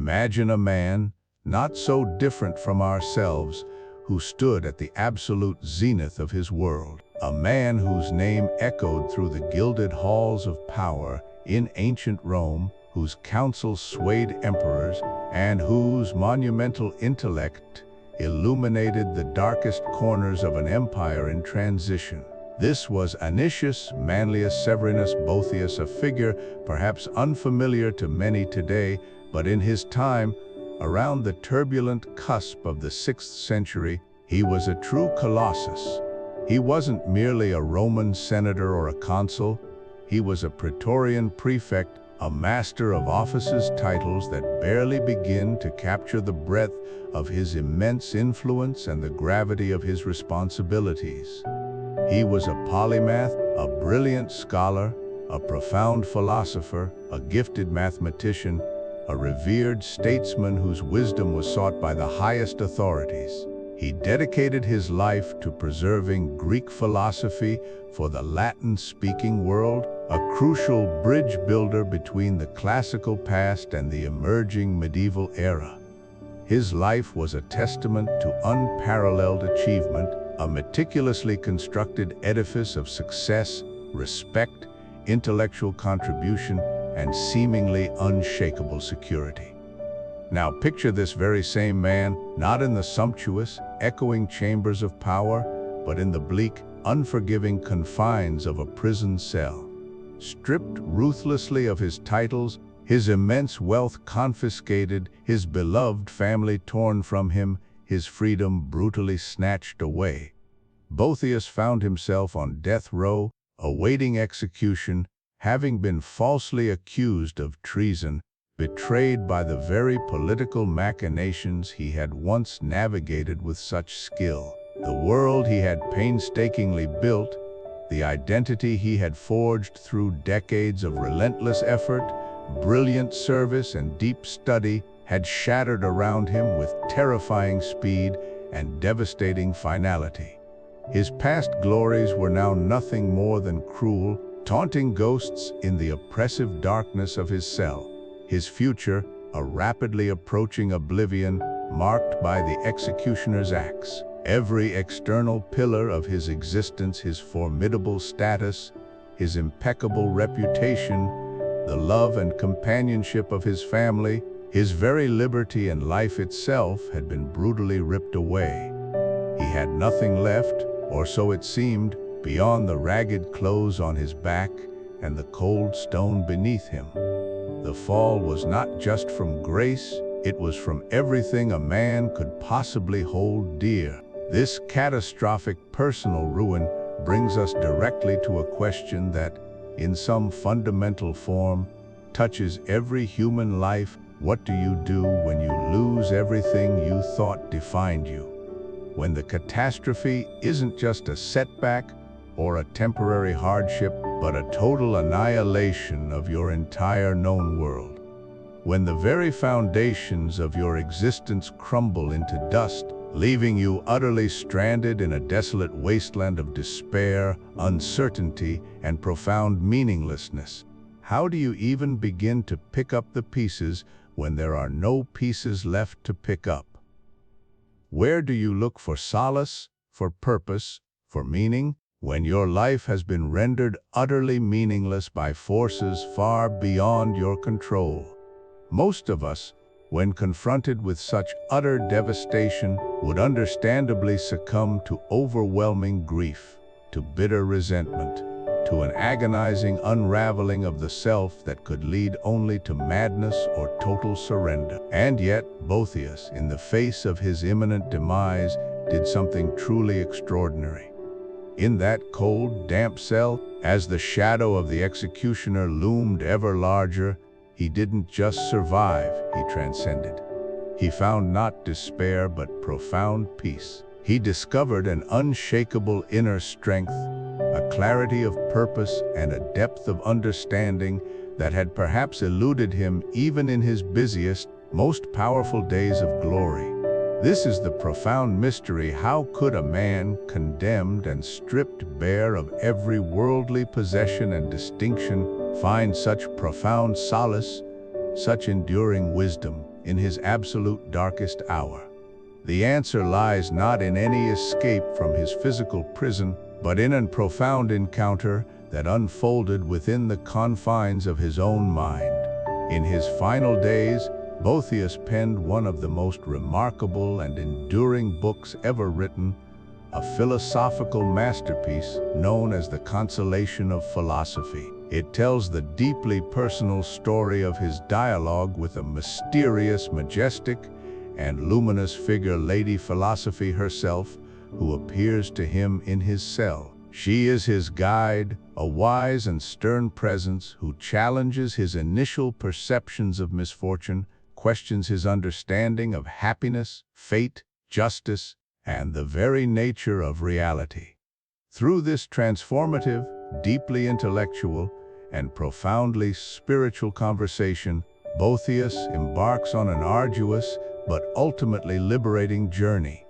Imagine a man, not so different from ourselves, who stood at the absolute zenith of his world. A man whose name echoed through the gilded halls of power in ancient Rome, whose counsels swayed emperors, and whose monumental intellect illuminated the darkest corners of an empire in transition. This was Anicius Manlius Severinus Boethius, a figure perhaps unfamiliar to many today, but in his time, around the turbulent cusp of the 6th century, he was a true colossus. He wasn't merely a Roman senator or a consul. He was a Praetorian prefect, a master of offices, titles that barely begin to capture the breadth of his immense influence and the gravity of his responsibilities. He was a polymath, a brilliant scholar, a profound philosopher, a gifted mathematician, a revered statesman whose wisdom was sought by the highest authorities. He dedicated his life to preserving Greek philosophy for the Latin-speaking world, a crucial bridge builder between the classical past and the emerging medieval era. His life was a testament to unparalleled achievement, a meticulously constructed edifice of success, respect, intellectual contribution, and seemingly unshakable security. Now picture this very same man, not in the sumptuous, echoing chambers of power, but in the bleak, unforgiving confines of a prison cell. Stripped ruthlessly of his titles, his immense wealth confiscated, his beloved family torn from him, his freedom brutally snatched away, Boethius found himself on death row, awaiting execution, having been falsely accused of treason, betrayed by the very political machinations he had once navigated with such skill. The world he had painstakingly built, the identity he had forged through decades of relentless effort, brilliant service, and deep study, had shattered around him with terrifying speed and devastating finality. His past glories were now nothing more than cruel, taunting ghosts in the oppressive darkness of his cell. His future, a rapidly approaching oblivion, marked by the executioner's axe. Every external pillar of his existence, his formidable status, his impeccable reputation, the love and companionship of his family, his very liberty and life itself had been brutally ripped away. He had nothing left, or so it seemed, beyond the ragged clothes on his back and the cold stone beneath him. The fall was not just from grace, it was from everything a man could possibly hold dear. This catastrophic personal ruin brings us directly to a question that, in some fundamental form, touches every human life. What do you do when you lose everything you thought defined you? When the catastrophe isn't just a setback or a temporary hardship, but a total annihilation of your entire known world. When the very foundations of your existence crumble into dust, leaving you utterly stranded in a desolate wasteland of despair, uncertainty, and profound meaninglessness. How do you even begin to pick up the pieces when there are no pieces left to pick up? Where do you look for solace, for purpose, for meaning, when your life has been rendered utterly meaningless by forces far beyond your control? Most of us, when confronted with such utter devastation, would understandably succumb to overwhelming grief, to bitter resentment, to an agonizing unraveling of the self that could lead only to madness or total surrender. And yet, Boethius, in the face of his imminent demise, did something truly extraordinary. In that cold, damp cell, as the shadow of the executioner loomed ever larger, he didn't just survive, he transcended. He found not despair but profound peace. He discovered an unshakable inner strength, a clarity of purpose and a depth of understanding that had perhaps eluded him even in his busiest, most powerful days of glory. This is the profound mystery. How could a man, condemned and stripped bare of every worldly possession and distinction, find such profound solace, such enduring wisdom? in his absolute darkest hour? The answer lies not in any escape from his physical prison, but in a profound encounter that unfolded within the confines of his own mind. In his final days, Boethius penned one of the most remarkable and enduring books ever written, a philosophical masterpiece known as the Consolation of Philosophy. It tells the deeply personal story of his dialogue with a mysterious, majestic, and luminous figure, Lady Philosophy herself, who appears to him in his cell. She is his guide, a wise and stern presence who challenges his initial perceptions of misfortune, questions his understanding of happiness, fate, justice, and the very nature of reality. Through this transformative, deeply intellectual, and profoundly spiritual conversation, Boethius embarks on an arduous but ultimately liberating journey.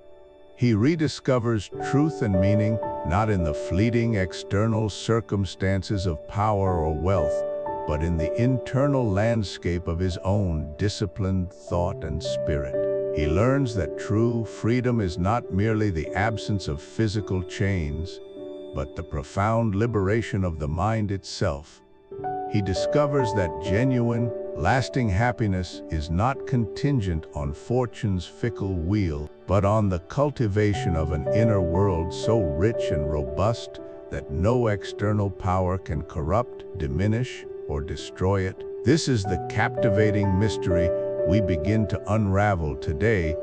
He rediscovers truth and meaning not in the fleeting external circumstances of power or wealth, but in the internal landscape of his own disciplined thought and spirit. He learns that true freedom is not merely the absence of physical chains, but the profound liberation of the mind itself. He discovers that genuine, lasting happiness is not contingent on fortune's fickle wheel, but on the cultivation of an inner world so rich and robust that no external power can corrupt, diminish, or destroy it. This is the captivating mystery we begin to unravel today,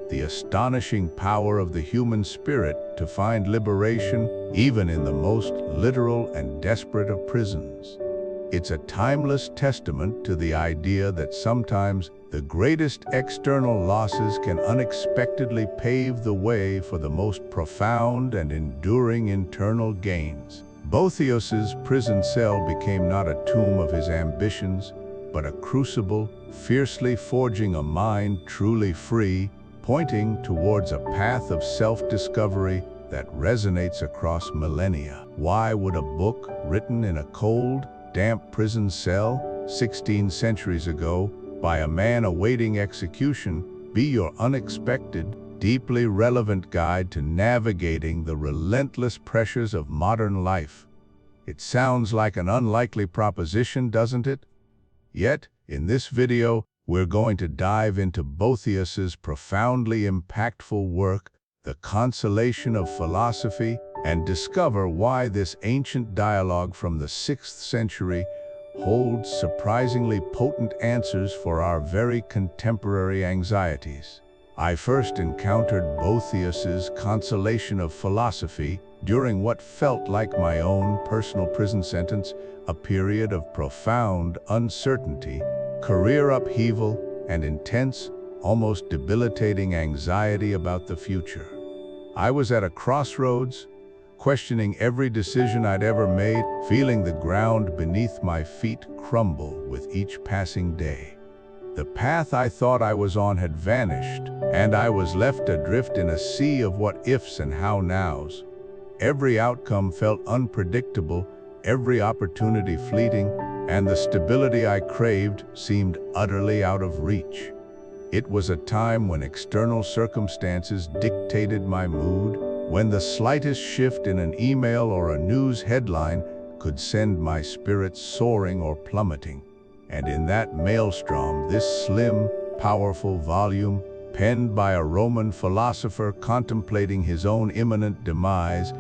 the astonishing power of the human spirit to find liberation even in the most literal and desperate of prisons. It's a timeless testament to the idea that sometimes the greatest external losses can unexpectedly pave the way for the most profound and enduring internal gains. Boethius's prison cell became not a tomb of his ambitions, but a crucible, fiercely forging a mind truly free, pointing towards a path of self-discovery that resonates across millennia. Why would a book written in a cold, damp prison cell 16 centuries ago by a man awaiting execution be your unexpected, deeply relevant guide to navigating the relentless pressures of modern life? It sounds like an unlikely proposition, doesn't it? Yet, in this video, we're going to dive into Boethius's profoundly impactful work, The Consolation of Philosophy, and discover why this ancient dialogue from the 6th century holds surprisingly potent answers for our very contemporary anxieties. I first encountered Boethius's Consolation of Philosophy during what felt like my own personal prison sentence, a period of profound uncertainty, career upheaval, and intense, almost debilitating anxiety about the future. I was at a crossroads, questioning every decision I'd ever made, feeling the ground beneath my feet crumble with each passing day. The path I thought I was on had vanished, and I was left adrift in a sea of what-ifs and how-nows. Every outcome felt unpredictable, every opportunity fleeting, and the stability I craved seemed utterly out of reach. It was a time when external circumstances dictated my mood, when the slightest shift in an email or a news headline could send my spirits soaring or plummeting. And in that maelstrom, this slim, powerful volume, penned by a Roman philosopher contemplating his own imminent demise,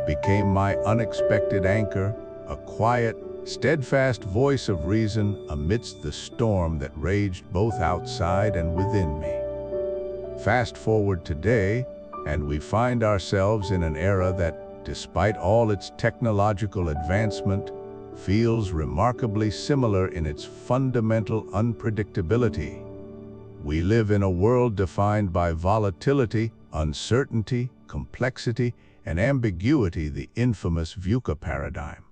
became my unexpected anchor, a quiet, steadfast voice of reason amidst the storm that raged both outside and within me. Fast forward today, and we find ourselves in an era that, despite all its technological advancement, feels remarkably similar in its fundamental unpredictability. We live in a world defined by volatility, uncertainty, complexity, and ambiguity, the infamous VUCA paradigm.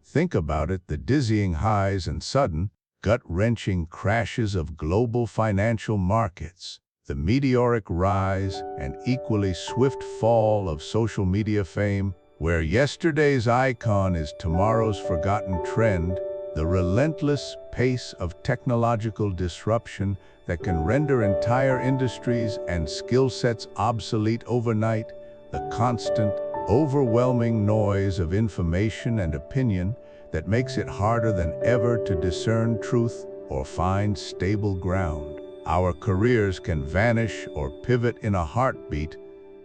Think about it, the dizzying highs and sudden, gut-wrenching crashes of global financial markets, the meteoric rise and equally swift fall of social media fame, where yesterday's icon is tomorrow's forgotten trend. the relentless pace of technological disruption that can render entire industries and skill sets obsolete overnight, the constant, overwhelming noise of information and opinion that makes it harder than ever to discern truth or find stable ground. Our careers can vanish or pivot in a heartbeat,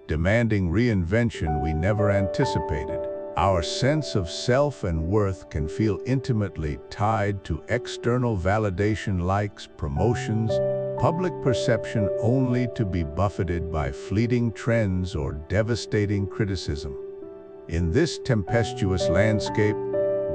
demanding reinvention we never anticipated. Our sense of self and worth can feel intimately tied to external validation, likes, promotions, public perception, only to be buffeted by fleeting trends or devastating criticism. In this tempestuous landscape,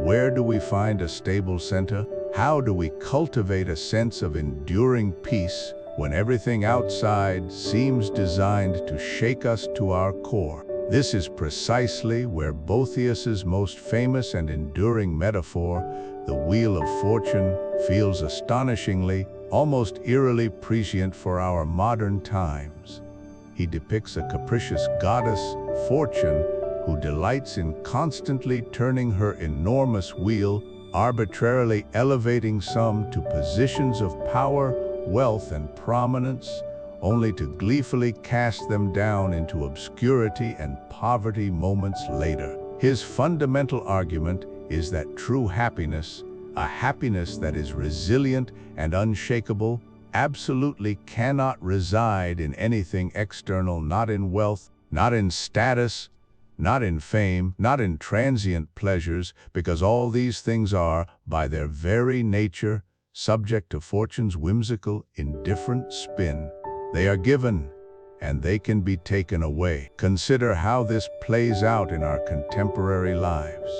where do we find a stable center? How do we cultivate a sense of enduring peace when everything outside seems designed to shake us to our core? This is precisely where Boethius's most famous and enduring metaphor, the Wheel of Fortune, feels astonishingly, almost eerily prescient for our modern times. He depicts a capricious goddess, Fortune, who delights in constantly turning her enormous wheel, arbitrarily elevating some to positions of power, wealth, and prominence, only to gleefully cast them down into obscurity and poverty moments later. His fundamental argument is that true happiness, a happiness that is resilient and unshakable, absolutely cannot reside in anything external, not in wealth, not in status, not in fame, not in transient pleasures, because all these things are, by their very nature, subject to Fortune's whimsical, indifferent spin. They are given, and they can be taken away. Consider how this plays out in our contemporary lives.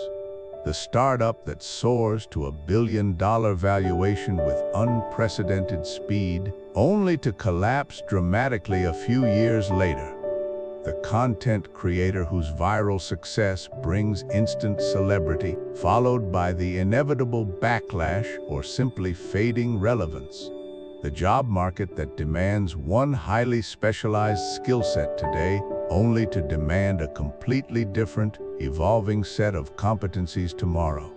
The startup that soars to a billion-dollar valuation with unprecedented speed, only to collapse dramatically a few years later. The content creator whose viral success brings instant celebrity, followed by the inevitable backlash or simply fading relevance. The job market that demands one highly specialized skill set today, only to demand a completely different, evolving set of competencies tomorrow.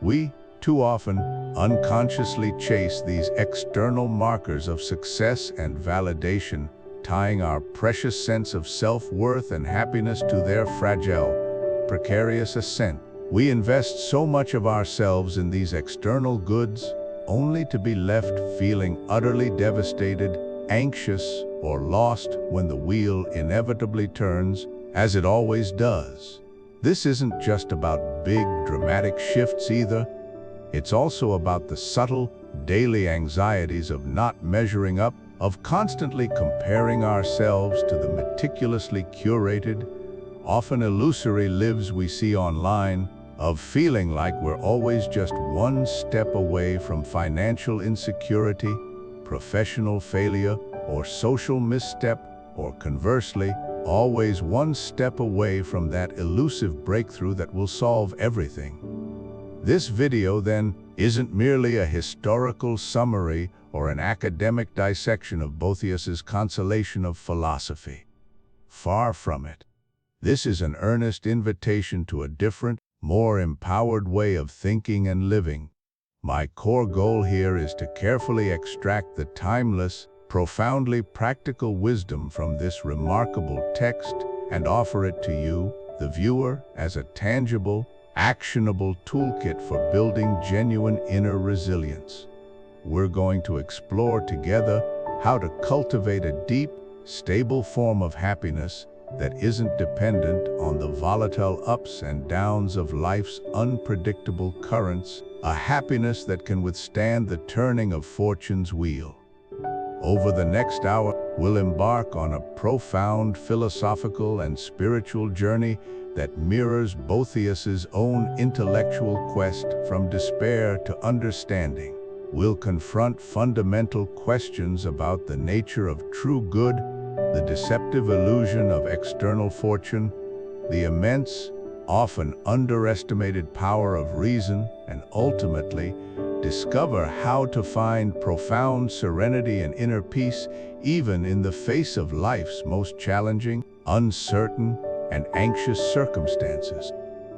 We, too often, unconsciously chase these external markers of success and validation, tying our precious sense of self-worth and happiness to their fragile, precarious ascent. We invest so much of ourselves in these external goods, only to be left feeling utterly devastated, anxious, or lost when the wheel inevitably turns, as it always does. This isn't just about big, dramatic shifts either. It's also about the subtle, daily anxieties of not measuring up, of constantly comparing ourselves to the meticulously curated, often illusory lives we see online, of feeling like we're always just one step away from financial insecurity, professional failure, or social misstep, or conversely, always one step away from that elusive breakthrough that will solve everything. This video, then, isn't merely a historical summary or an academic dissection of Boethius's Consolation of Philosophy. Far from it. This is an earnest invitation to a different, more empowered way of thinking and living. My core goal here is to carefully extract the timeless, profoundly practical wisdom from this remarkable text and offer it to you, the viewer, as a tangible, actionable toolkit for building genuine inner resilience. We're going to explore together how to cultivate a deep, stable form of happiness that isn't dependent on the volatile ups and downs of life's unpredictable currents, a happiness that can withstand the turning of Fortune's wheel. Over the next hour, we'll embark on a profound philosophical and spiritual journey that mirrors Boethius's own intellectual quest from despair to understanding. We'll confront fundamental questions about the nature of true good, the deceptive illusion of external fortune, the immense, often underestimated power of reason, and ultimately, discover how to find profound serenity and inner peace even in the face of life's most challenging, uncertain, and anxious circumstances.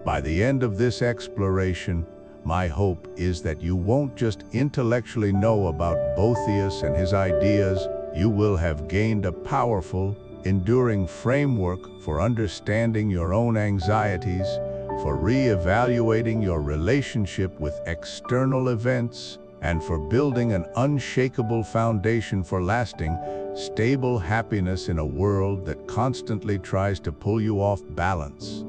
By the end of this exploration, My hope is that you won't just intellectually know about Boethius and his ideas, you will have gained a powerful, enduring framework for understanding your own anxieties, for re-evaluating your relationship with external events, and for building an unshakable foundation for lasting, stable happiness in a world that constantly tries to pull you off balance.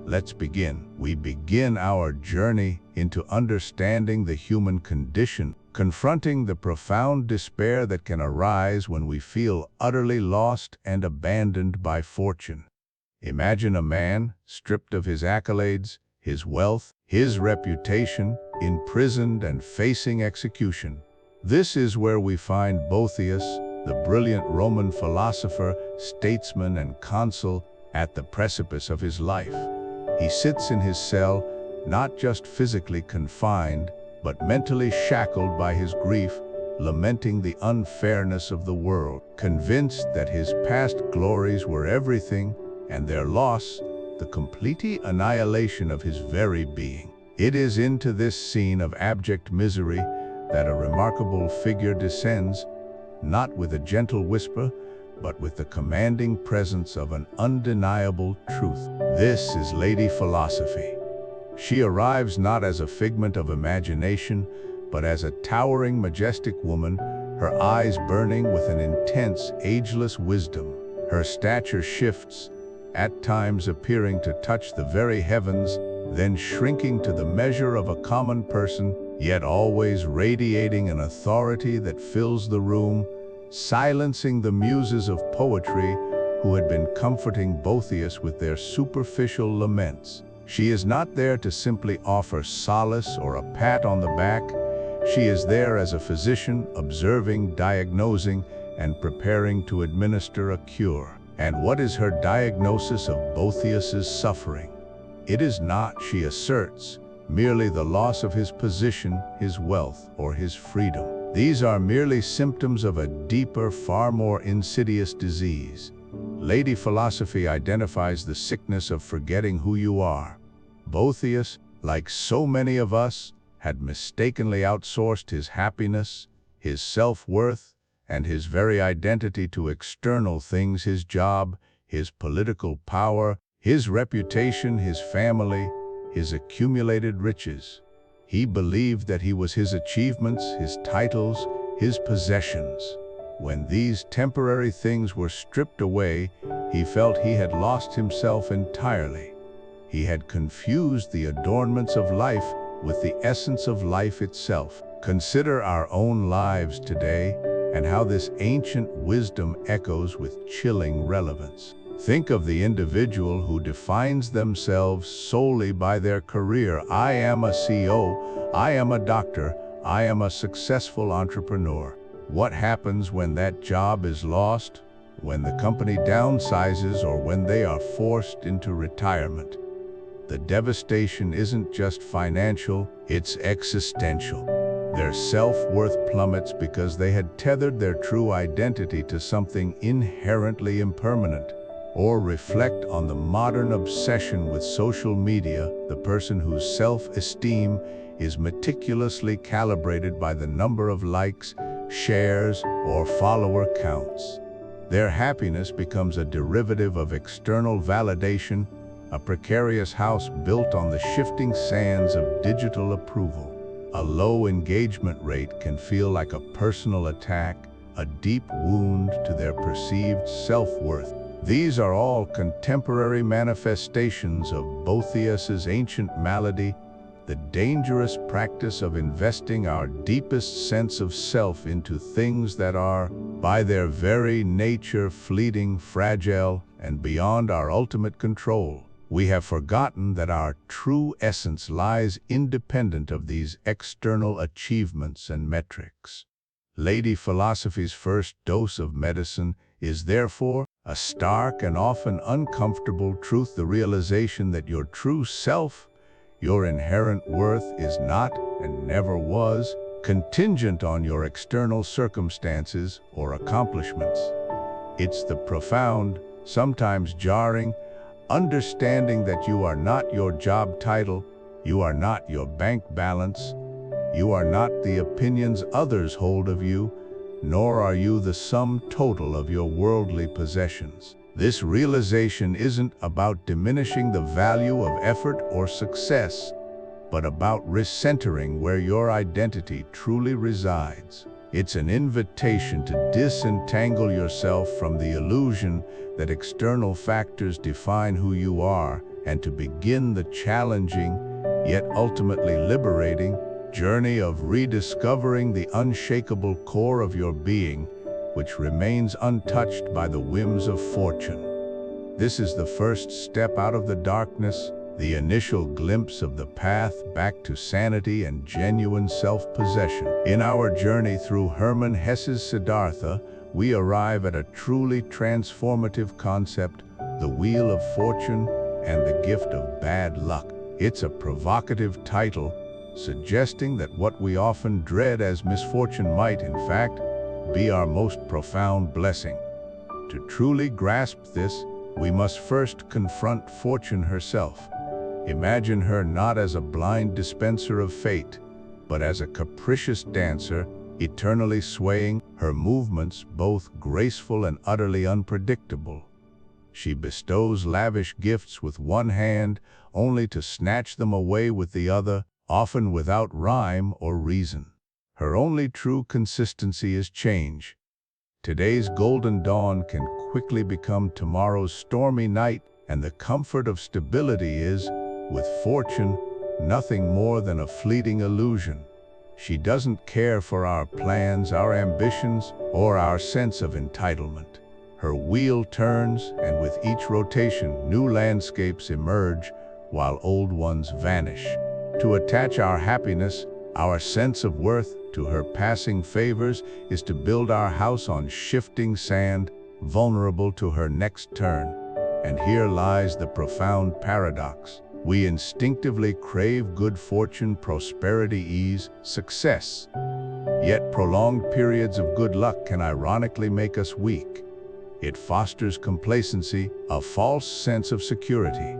Let's begin. We begin our journey into understanding the human condition, confronting the profound despair that can arise when we feel utterly lost and abandoned by fortune. Imagine a man stripped of his accolades, his wealth, his reputation, imprisoned and facing execution. This is where we find Boethius, the brilliant Roman philosopher, statesman, and consul, at the precipice of his life. He sits in his cell, not just physically confined, but mentally shackled by his grief, lamenting the unfairness of the world, convinced that his past glories were everything, and their loss, the complete annihilation of his very being. It is into this scene of abject misery that a remarkable figure descends, not with a gentle whisper, but with the commanding presence of an undeniable truth. This is Lady Philosophy. She arrives not as a figment of imagination, but as a towering, majestic woman, her eyes burning with an intense, ageless wisdom. Her stature shifts, at times appearing to touch the very heavens, then shrinking to the measure of a common person, yet always radiating an authority that fills the room, silencing the muses of poetry who had been comforting Boethius with their superficial laments. She is not there to simply offer solace or a pat on the back. She is there as a physician, observing, diagnosing, and preparing to administer a cure. And what is her diagnosis of Boethius's suffering? It is not, she asserts, merely the loss of his position, his wealth, or his freedom. These are merely symptoms of a deeper, far more insidious disease. Lady Philosophy identifies the sickness of forgetting who you are. Boethius, like so many of us, had mistakenly outsourced his happiness, his self-worth, and his very identity to external things: his job, his political power, his reputation, his family, his accumulated riches. He believed that he was his achievements, his titles, his possessions. When these temporary things were stripped away, he felt he had lost himself entirely. He had confused the adornments of life with the essence of life itself. Consider our own lives today and how this ancient wisdom echoes with chilling relevance. Think of the individual who defines themselves solely by their career. I am a CEO, I am a doctor, I am a successful entrepreneur. What happens when that job is lost, when the company downsizes, or when they are forced into retirement? The devastation isn't just financial, it's existential. Their self-worth plummets because they had tethered their true identity to something inherently impermanent. Or reflect on the modern obsession with social media, the person whose self-esteem is meticulously calibrated by the number of likes, shares, or follower counts. Their happiness becomes a derivative of external validation, a precarious house built on the shifting sands of digital approval. A low engagement rate can feel like a personal attack, a deep wound to their perceived self-worth. These are all contemporary manifestations of Boethius's ancient malady, the dangerous practice of investing our deepest sense of self into things that are, by their very nature, fleeting, fragile, and beyond our ultimate control. We have forgotten that our true essence lies independent of these external achievements and metrics. Lady Philosophy's first dose of medicine is therefore a stark and often uncomfortable truth: the realization that your true self, your inherent worth, is not, and never was, contingent on your external circumstances or accomplishments. It's the profound, sometimes jarring, understanding that you are not your job title, You are not your bank balance. You are not the opinions others hold of you, nor are you the sum total of your worldly possessions. This realization isn't about diminishing the value of effort or success, but about recentering where your identity truly resides. It's an invitation to disentangle yourself from the illusion that external factors define who you are, and to begin the challenging, yet ultimately liberating, journey of rediscovering the unshakable core of your being, which remains untouched by the whims of fortune. This is the first step out of the darkness, the initial glimpse of the path back to sanity and genuine self-possession. In our journey through Hermann Hesse's Siddhartha, we arrive at a truly transformative concept, the wheel of fortune and the gift of bad luck. It's a provocative title, suggesting that what we often dread as misfortune might, in fact, be our most profound blessing. To truly grasp this, we must first confront fortune herself. Imagine her not as a blind dispenser of fate, but as a capricious dancer, eternally swaying, her movements both graceful and utterly unpredictable. She bestows lavish gifts with one hand, only to snatch them away with the other, often without rhyme or reason. Her only true consistency is change. Today's golden dawn can quickly become tomorrow's stormy night, and the comfort of stability is, with fortune, nothing more than a fleeting illusion. She doesn't care for our plans, our ambitions, or our sense of entitlement. Her wheel turns, and with each rotation, new landscapes emerge, while old ones vanish. To attach our happiness, our sense of worth, to her passing favors is to build our house on shifting sand, vulnerable to her next turn. And here lies the profound paradox. We instinctively crave good fortune, prosperity, ease, success. Yet prolonged periods of good luck can ironically make us weak. It fosters complacency, a false sense of security.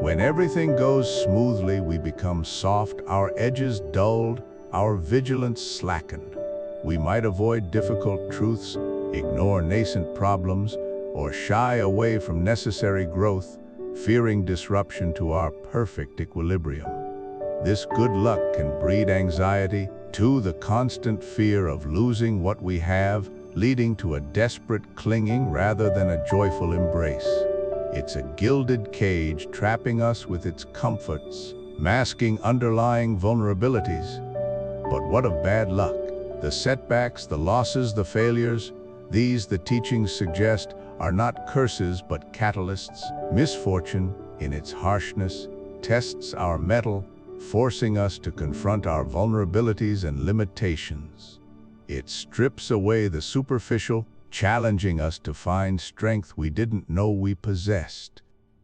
When everything goes smoothly, we become soft, our edges dulled, our vigilance slackened. We might avoid difficult truths, ignore nascent problems, or shy away from necessary growth, fearing disruption to our perfect equilibrium. This good luck can breed anxiety, too, the constant fear of losing what we have, leading to a desperate clinging rather than a joyful embrace. It's a gilded cage trapping us with its comforts, masking underlying vulnerabilities. But what of bad luck? The setbacks, the losses, the failures, these, the teachings suggest, are not curses but catalysts. Misfortune, in its harshness, tests our mettle, forcing us to confront our vulnerabilities and limitations. It strips away the superficial, challenging us to find strength we didn't know we possessed.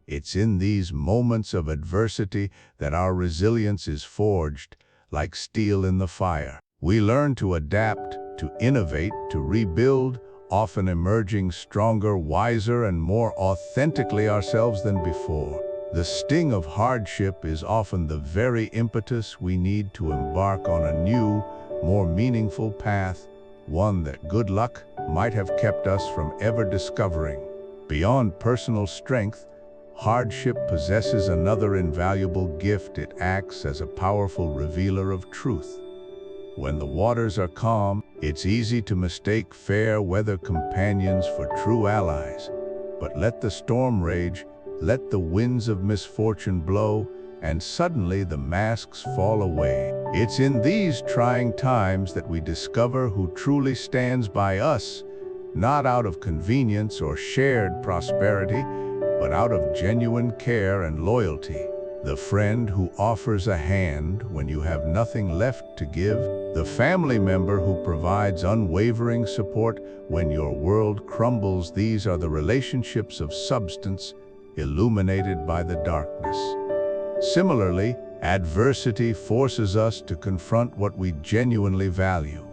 It's in these moments of adversity that our resilience is forged, like steel in the fire. We learn to adapt, to innovate, to rebuild, often emerging stronger, wiser, and more authentically ourselves than before. The sting of hardship is often the very impetus we need to embark on a new, more meaningful path, one that good luck might have kept us from ever discovering. Beyond personal strength, hardship possesses another invaluable gift. It acts as a powerful revealer of truth. When the waters are calm, it's easy to mistake fair weather companions for true allies. But let the storm rage, let the winds of misfortune blow, and suddenly the masks fall away. It's in these trying times that we discover who truly stands by us, not out of convenience or shared prosperity, but out of genuine care and loyalty. The friend who offers a hand when you have nothing left to give, the family member who provides unwavering support when your world crumbles. These are the relationships of substance, illuminated by the darkness. Similarly, adversity forces us to confront what we genuinely value.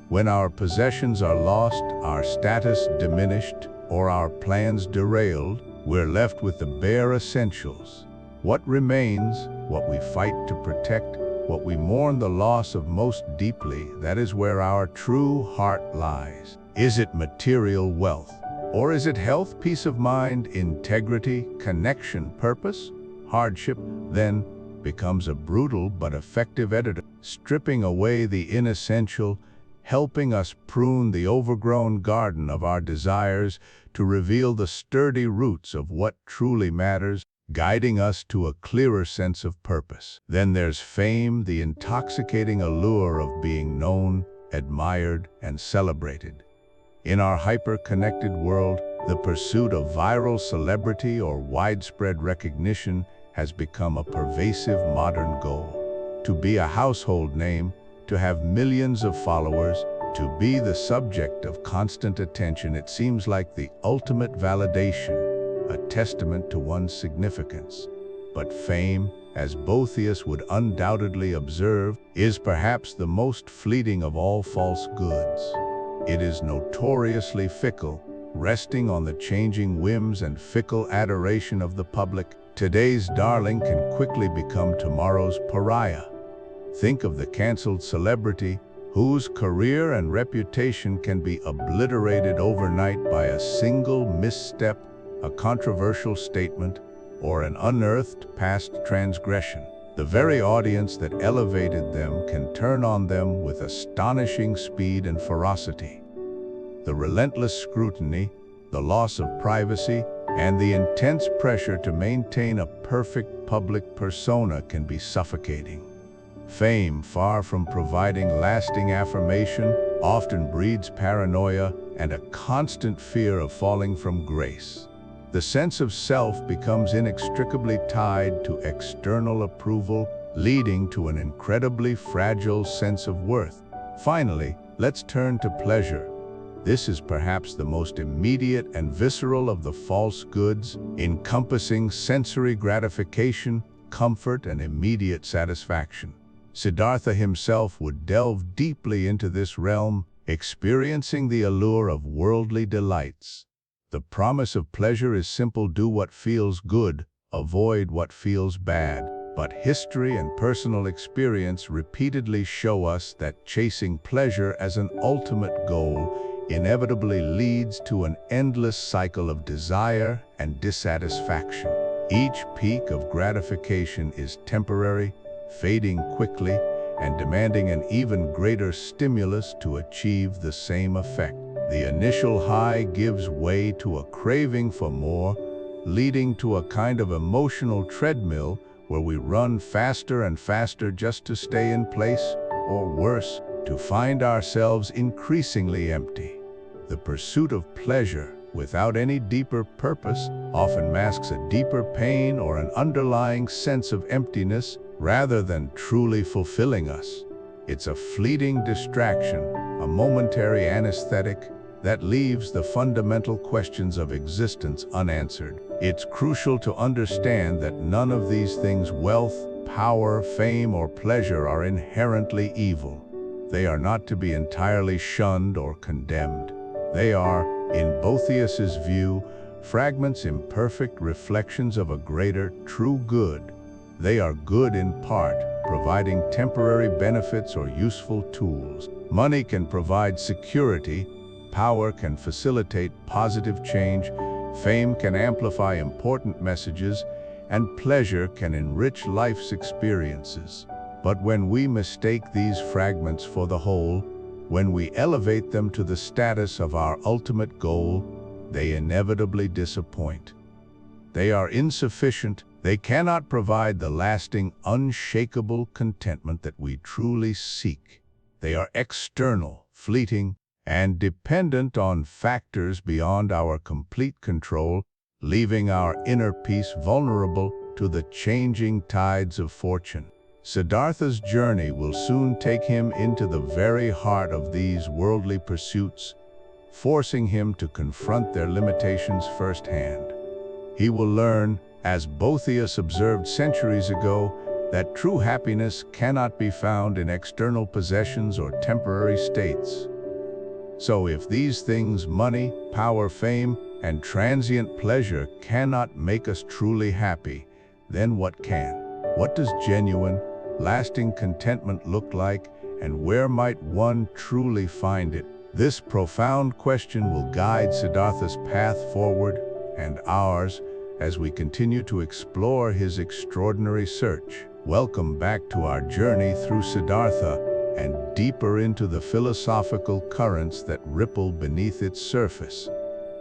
When our possessions are lost, our status diminished, or our plans derailed, we're left with the bare essentials. What remains, what we fight to protect, what we mourn the loss of most deeply, that is where our true heart lies. Is it material wealth? Or is it health, peace of mind, integrity, connection, purpose? Hardship, then, becomes a brutal but effective editor, stripping away the inessential, helping us prune the overgrown garden of our desires to reveal the sturdy roots of what truly matters, guiding us to a clearer sense of purpose. Then there's fame, the intoxicating allure of being known, admired, and celebrated. In our hyper-connected world, the pursuit of viral celebrity or widespread recognition has become a pervasive modern goal. To be a household name, to have millions of followers, to be the subject of constant attention, it seems like the ultimate validation, a testament to one's significance. But fame, as Boethius would undoubtedly observe, is perhaps the most fleeting of all false goods. It is notoriously fickle, resting on the changing whims and fickle adoration of the public. Today's darling can quickly become tomorrow's pariah. Think of the canceled celebrity whose career and reputation can be obliterated overnight by a single misstep, a controversial statement, or an unearthed past transgression. The very audience that elevated them can turn on them with astonishing speed and ferocity. The relentless scrutiny, the loss of privacy, and the intense pressure to maintain a perfect public persona can be suffocating. Fame, far from providing lasting affirmation, often breeds paranoia and a constant fear of falling from grace. The sense of self becomes inextricably tied to external approval, leading to an incredibly fragile sense of worth. Finally, let's turn to pleasure. This is perhaps the most immediate and visceral of the false goods, encompassing sensory gratification, comfort, and immediate satisfaction. Siddhartha himself would delve deeply into this realm, experiencing the allure of worldly delights. The promise of pleasure is simple: do what feels good, avoid what feels bad. But history and personal experience repeatedly show us that chasing pleasure as an ultimate goal inevitably leads to an endless cycle of desire and dissatisfaction. Each peak of gratification is temporary, fading quickly, and demanding an even greater stimulus to achieve the same effect. The initial high gives way to a craving for more, leading to a kind of emotional treadmill where we run faster and faster just to stay in place, or worse, to find ourselves increasingly empty. The pursuit of pleasure, without any deeper purpose, often masks a deeper pain or an underlying sense of emptiness, rather than truly fulfilling us. It's a fleeting distraction, a momentary anesthetic that leaves the fundamental questions of existence unanswered. It's crucial to understand that none of these things, wealth, power, fame, or pleasure, are inherently evil. They are not to be entirely shunned or condemned. They are, in Boethius's view, fragments, imperfect reflections of a greater, true good. They are good in part, providing temporary benefits or useful tools. Money can provide security, power can facilitate positive change, fame can amplify important messages, and pleasure can enrich life's experiences. But when we mistake these fragments for the whole, when we elevate them to the status of our ultimate goal, they inevitably disappoint. They are insufficient. They cannot provide the lasting, unshakable contentment that we truly seek. They are external, fleeting, and dependent on factors beyond our complete control, leaving our inner peace vulnerable to the changing tides of fortune. Siddhartha's journey will soon take him into the very heart of these worldly pursuits, forcing him to confront their limitations firsthand. He will learn, as Boethius observed centuries ago, that true happiness cannot be found in external possessions or temporary states. So if these things, money, power, fame, and transient pleasure, cannot make us truly happy, then what can? What does genuine, lasting contentment look like, and where might one truly find it? This profound question will guide Siddhartha's path forward and ours as we continue to explore his extraordinary search. Welcome back to our journey through Siddhartha and deeper into the philosophical currents that ripple beneath its surface.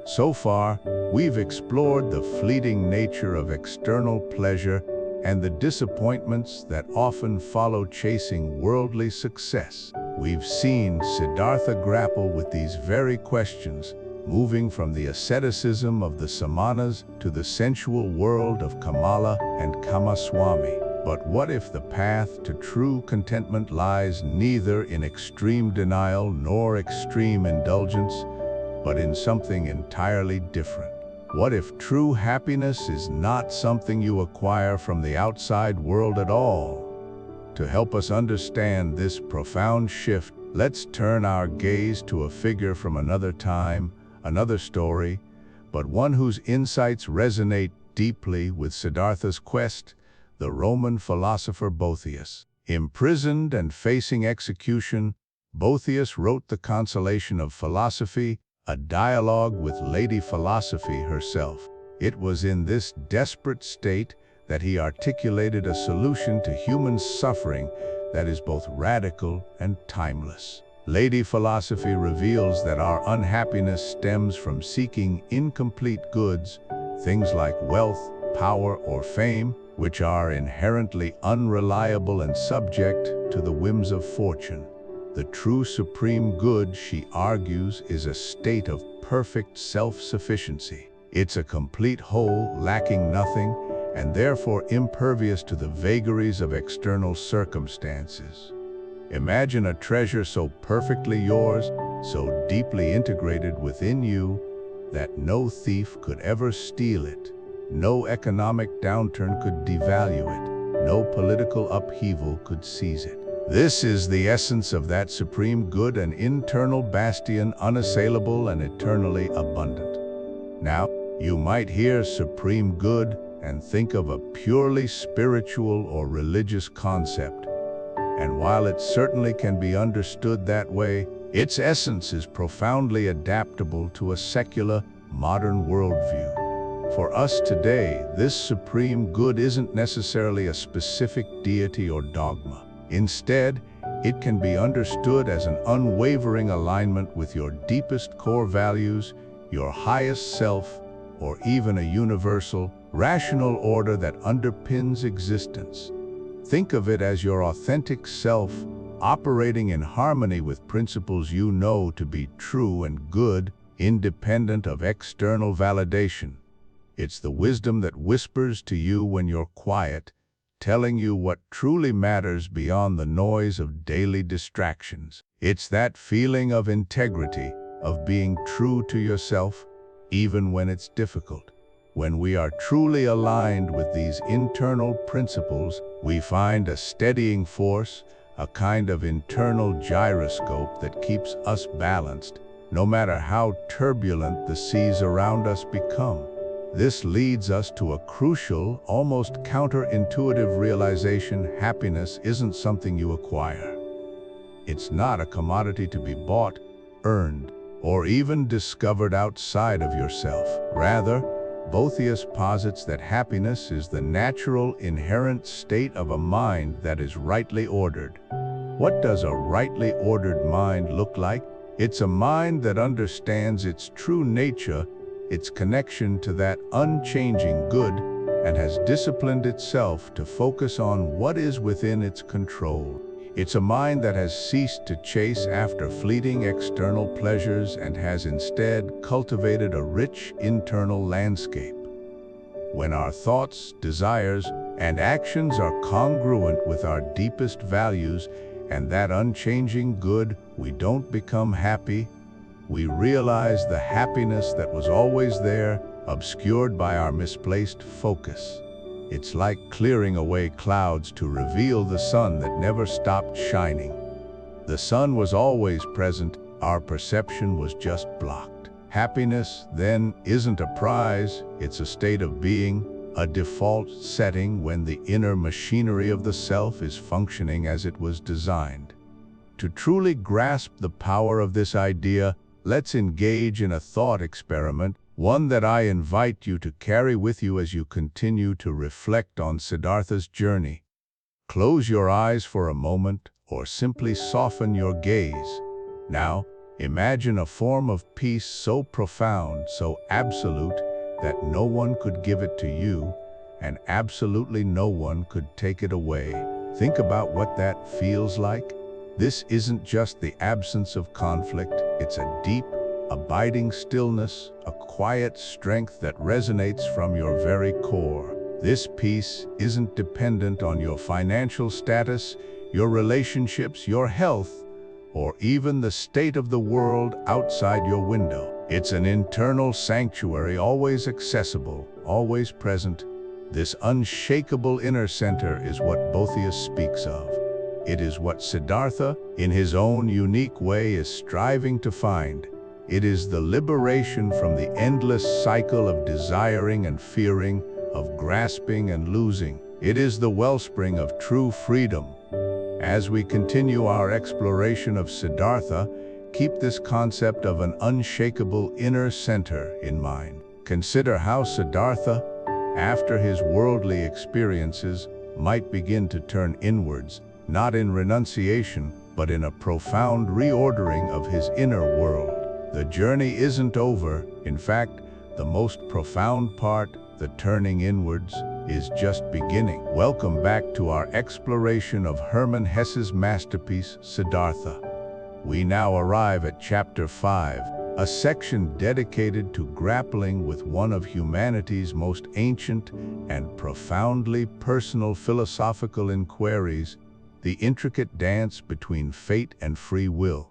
So far, we've explored the fleeting nature of external pleasure and the disappointments that often follow chasing worldly success. We've seen Siddhartha grapple with these very questions, moving from the asceticism of the samanas to the sensual world of Kamala and Kamaswami. But what if the path to true contentment lies neither in extreme denial nor extreme indulgence, but in something entirely different? What if true happiness is not something you acquire from the outside world at all? To help us understand this profound shift, let's turn our gaze to a figure from another time, another story, but one whose insights resonate deeply with Siddhartha's quest, the Roman philosopher Boethius. Imprisoned and facing execution, Boethius wrote The Consolation of Philosophy, a dialogue with Lady Philosophy herself. It was in this desperate state that he articulated a solution to human suffering that is both radical and timeless. Lady Philosophy reveals that our unhappiness stems from seeking incomplete goods, things like wealth, power, or fame, which are inherently unreliable and subject to the whims of fortune. The true supreme good, she argues, is a state of perfect self-sufficiency. It's a complete whole, lacking nothing, and therefore impervious to the vagaries of external circumstances. Imagine a treasure so perfectly yours, so deeply integrated within you, that no thief could ever steal it. No economic downturn could devalue it. No political upheaval could seize it. This is the essence of that supreme good, an internal bastion, unassailable and eternally abundant. Now, you might hear supreme good and think of a purely spiritual or religious concept. And while it certainly can be understood that way, its essence is profoundly adaptable to a secular, modern worldview. For us today, this supreme good isn't necessarily a specific deity or dogma. Instead, it can be understood as an unwavering alignment with your deepest core values, your highest self, or even a universal, rational order that underpins existence. Think of it as your authentic self, operating in harmony with principles you know to be true and good, independent of external validation. It's the wisdom that whispers to you when you're quiet, telling you what truly matters beyond the noise of daily distractions. It's that feeling of integrity, of being true to yourself, even when it's difficult. When we are truly aligned with these internal principles, we find a steadying force, a kind of internal gyroscope that keeps us balanced, no matter how turbulent the seas around us become. This leads us to a crucial, almost counterintuitive realization: happiness isn't something you acquire. It's not a commodity to be bought, earned, or even discovered outside of yourself. Rather, Boethius posits that happiness is the natural, inherent state of a mind that is rightly ordered. What does a rightly ordered mind look like? It's a mind that understands its true nature, its connection to that unchanging good, and has disciplined itself to focus on what is within its control. It's a mind that has ceased to chase after fleeting external pleasures and has instead cultivated a rich internal landscape. When our thoughts, desires, and actions are congruent with our deepest values and that unchanging good, we don't become happy. We realize the happiness that was always there, obscured by our misplaced focus. It's like clearing away clouds to reveal the sun that never stopped shining. The sun was always present, our perception was just blocked. Happiness, then, isn't a prize, it's a state of being, a default setting when the inner machinery of the self is functioning as it was designed. To truly grasp the power of this idea, let's engage in a thought experiment, one that I invite you to carry with you as you continue to reflect on Siddhartha's journey. Close your eyes for a moment, or simply soften your gaze. Now, imagine a form of peace so profound, so absolute, that no one could give it to you, and absolutely no one could take it away. Think about what that feels like. This isn't just the absence of conflict, it's a deep, abiding stillness, a quiet strength that resonates from your very core. This peace isn't dependent on your financial status, your relationships, your health, or even the state of the world outside your window. It's an internal sanctuary, always accessible, always present. This unshakable inner center is what Boethius speaks of. It is what Siddhartha, in his own unique way, is striving to find. It is the liberation from the endless cycle of desiring and fearing, of grasping and losing. It is the wellspring of true freedom. As we continue our exploration of Siddhartha, keep this concept of an unshakable inner center in mind. Consider how Siddhartha, after his worldly experiences, might begin to turn inwards, not in renunciation, but in a profound reordering of his inner world. The journey isn't over. In fact, the most profound part, the turning inwards, is just beginning. Welcome back to our exploration of Hermann Hesse's masterpiece, Siddhartha. We now arrive at Chapter 5, a section dedicated to grappling with one of humanity's most ancient and profoundly personal philosophical inquiries, the intricate dance between fate and free will.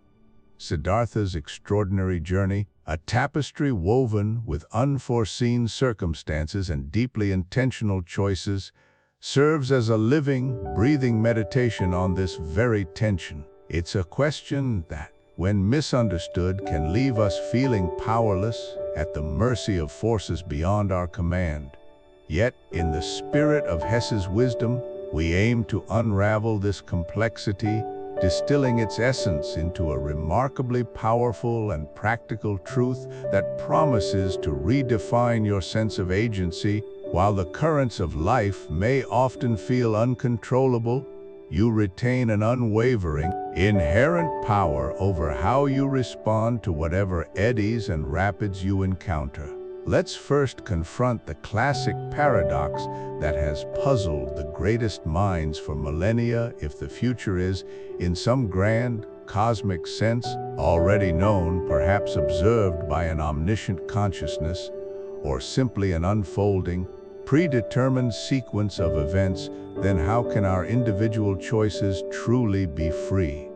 Siddhartha's extraordinary journey, a tapestry woven with unforeseen circumstances and deeply intentional choices, serves as a living, breathing meditation on this very tension. It's a question that, when misunderstood, can leave us feeling powerless, at the mercy of forces beyond our command. Yet, in the spirit of Hesse's wisdom, we aim to unravel this complexity, distilling its essence into a remarkably powerful and practical truth that promises to redefine your sense of agency. While the currents of life may often feel uncontrollable, you retain an unwavering, inherent power over how you respond to whatever eddies and rapids you encounter. Let's first confront the classic paradox that has puzzled the greatest minds for millennia. If the future is, in some grand, cosmic sense, already known, perhaps observed by an omniscient consciousness, or simply an unfolding, predetermined sequence of events, then how can our individual choices truly be free?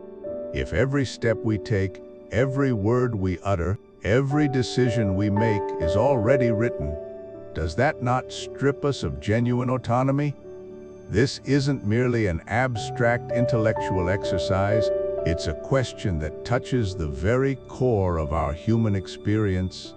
If every step we take, every word we utter, every decision we make is already written, does that not strip us of genuine autonomy? This isn't merely an abstract intellectual exercise, it's a question that touches the very core of our human experience,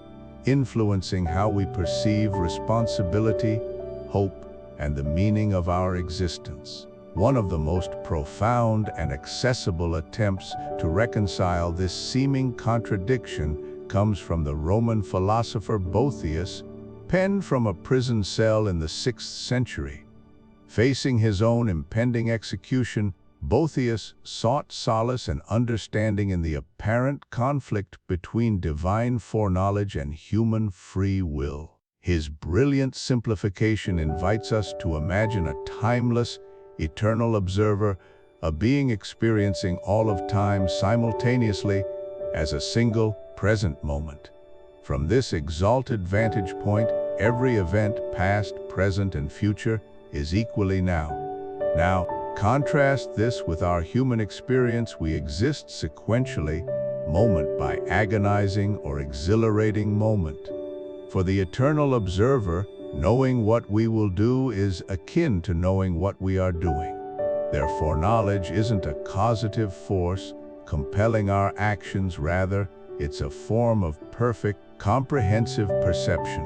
influencing how we perceive responsibility, hope, and the meaning of our existence. One of the most profound and accessible attempts to reconcile this seeming contradiction comes from the Roman philosopher Boethius, penned from a prison cell in the 6th century. Facing his own impending execution, Boethius sought solace and understanding in the apparent conflict between divine foreknowledge and human free will. His brilliant simplification invites us to imagine a timeless, eternal observer, a being experiencing all of time simultaneously as a single, present moment. From this exalted vantage point, every event, past, present, and future, is equally now. Now, contrast this with our human experience. We exist sequentially, moment by agonizing or exhilarating moment. For the eternal observer, knowing what we will do is akin to knowing what we are doing. Therefore, knowledge isn't a causative force compelling our actions, rather, it's a form of perfect, comprehensive perception.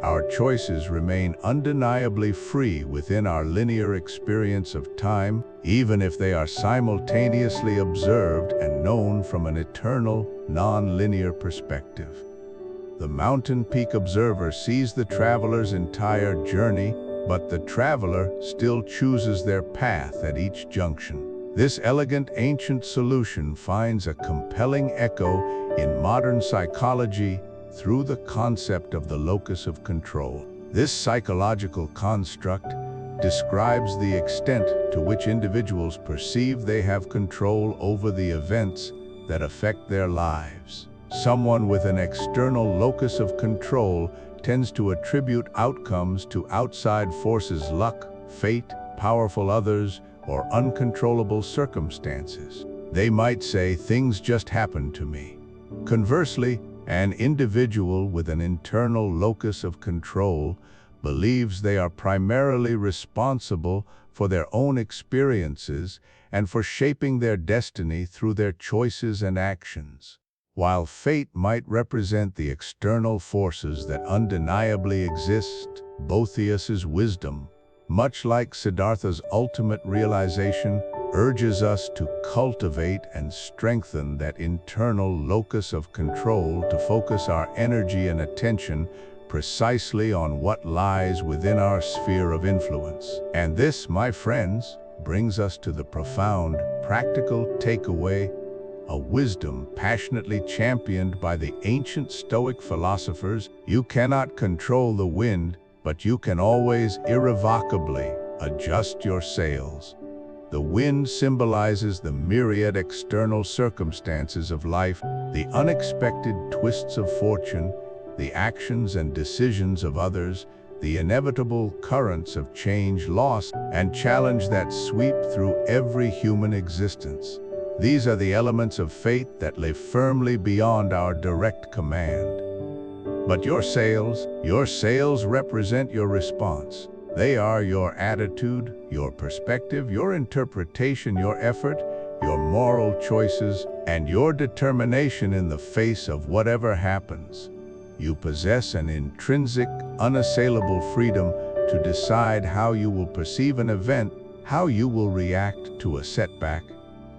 Our choices remain undeniably free within our linear experience of time, even if they are simultaneously observed and known from an eternal, non-linear perspective. The mountain peak observer sees the traveler's entire journey, but the traveler still chooses their path at each junction. This elegant ancient solution finds a compelling echo in modern psychology through the concept of the locus of control. This psychological construct describes the extent to which individuals perceive they have control over the events that affect their lives. Someone with an external locus of control tends to attribute outcomes to outside forces, luck, fate, powerful others, or uncontrollable circumstances. They might say, "Things just happen to me." Conversely, an individual with an internal locus of control believes they are primarily responsible for their own experiences and for shaping their destiny through their choices and actions. While fate might represent the external forces that undeniably exist, Boethius's wisdom, much like Siddhartha's ultimate realization, urges us to cultivate and strengthen that internal locus of control, to focus our energy and attention precisely on what lies within our sphere of influence. And this, my friends, brings us to the profound, practical takeaway, a wisdom passionately championed by the ancient Stoic philosophers. You cannot control the wind, but you can always irrevocably adjust your sails. The wind symbolizes the myriad external circumstances of life, the unexpected twists of fortune, the actions and decisions of others, the inevitable currents of change, loss, and challenge that sweep through every human existence. These are the elements of fate that lay firmly beyond our direct command. But your sails represent your response. They are your attitude, your perspective, your interpretation, your effort, your moral choices, and your determination in the face of whatever happens. You possess an intrinsic, unassailable freedom to decide how you will perceive an event, how you will react to a setback,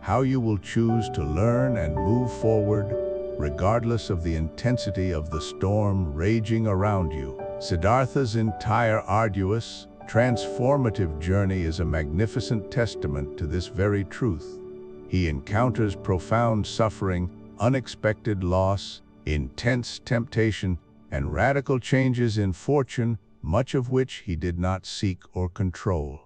how you will choose to learn and move forward, regardless of the intensity of the storm raging around you. Siddhartha's entire arduous, transformative journey is a magnificent testament to this very truth. He encounters profound suffering, unexpected loss, intense temptation, and radical changes in fortune, much of which he did not seek or control.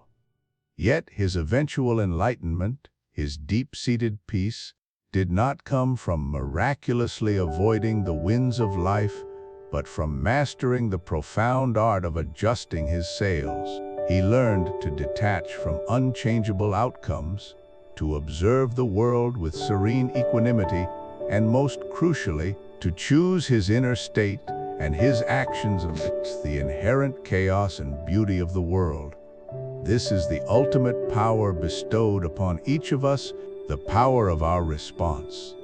Yet his eventual enlightenment, his deep-seated peace, did not come from miraculously avoiding the winds of life, but from mastering the profound art of adjusting his sails. He learned to detach from unchangeable outcomes, to observe the world with serene equanimity, and most crucially, to choose his inner state and his actions amidst the inherent chaos and beauty of the world. This is the ultimate power bestowed upon each of us, the power of our response.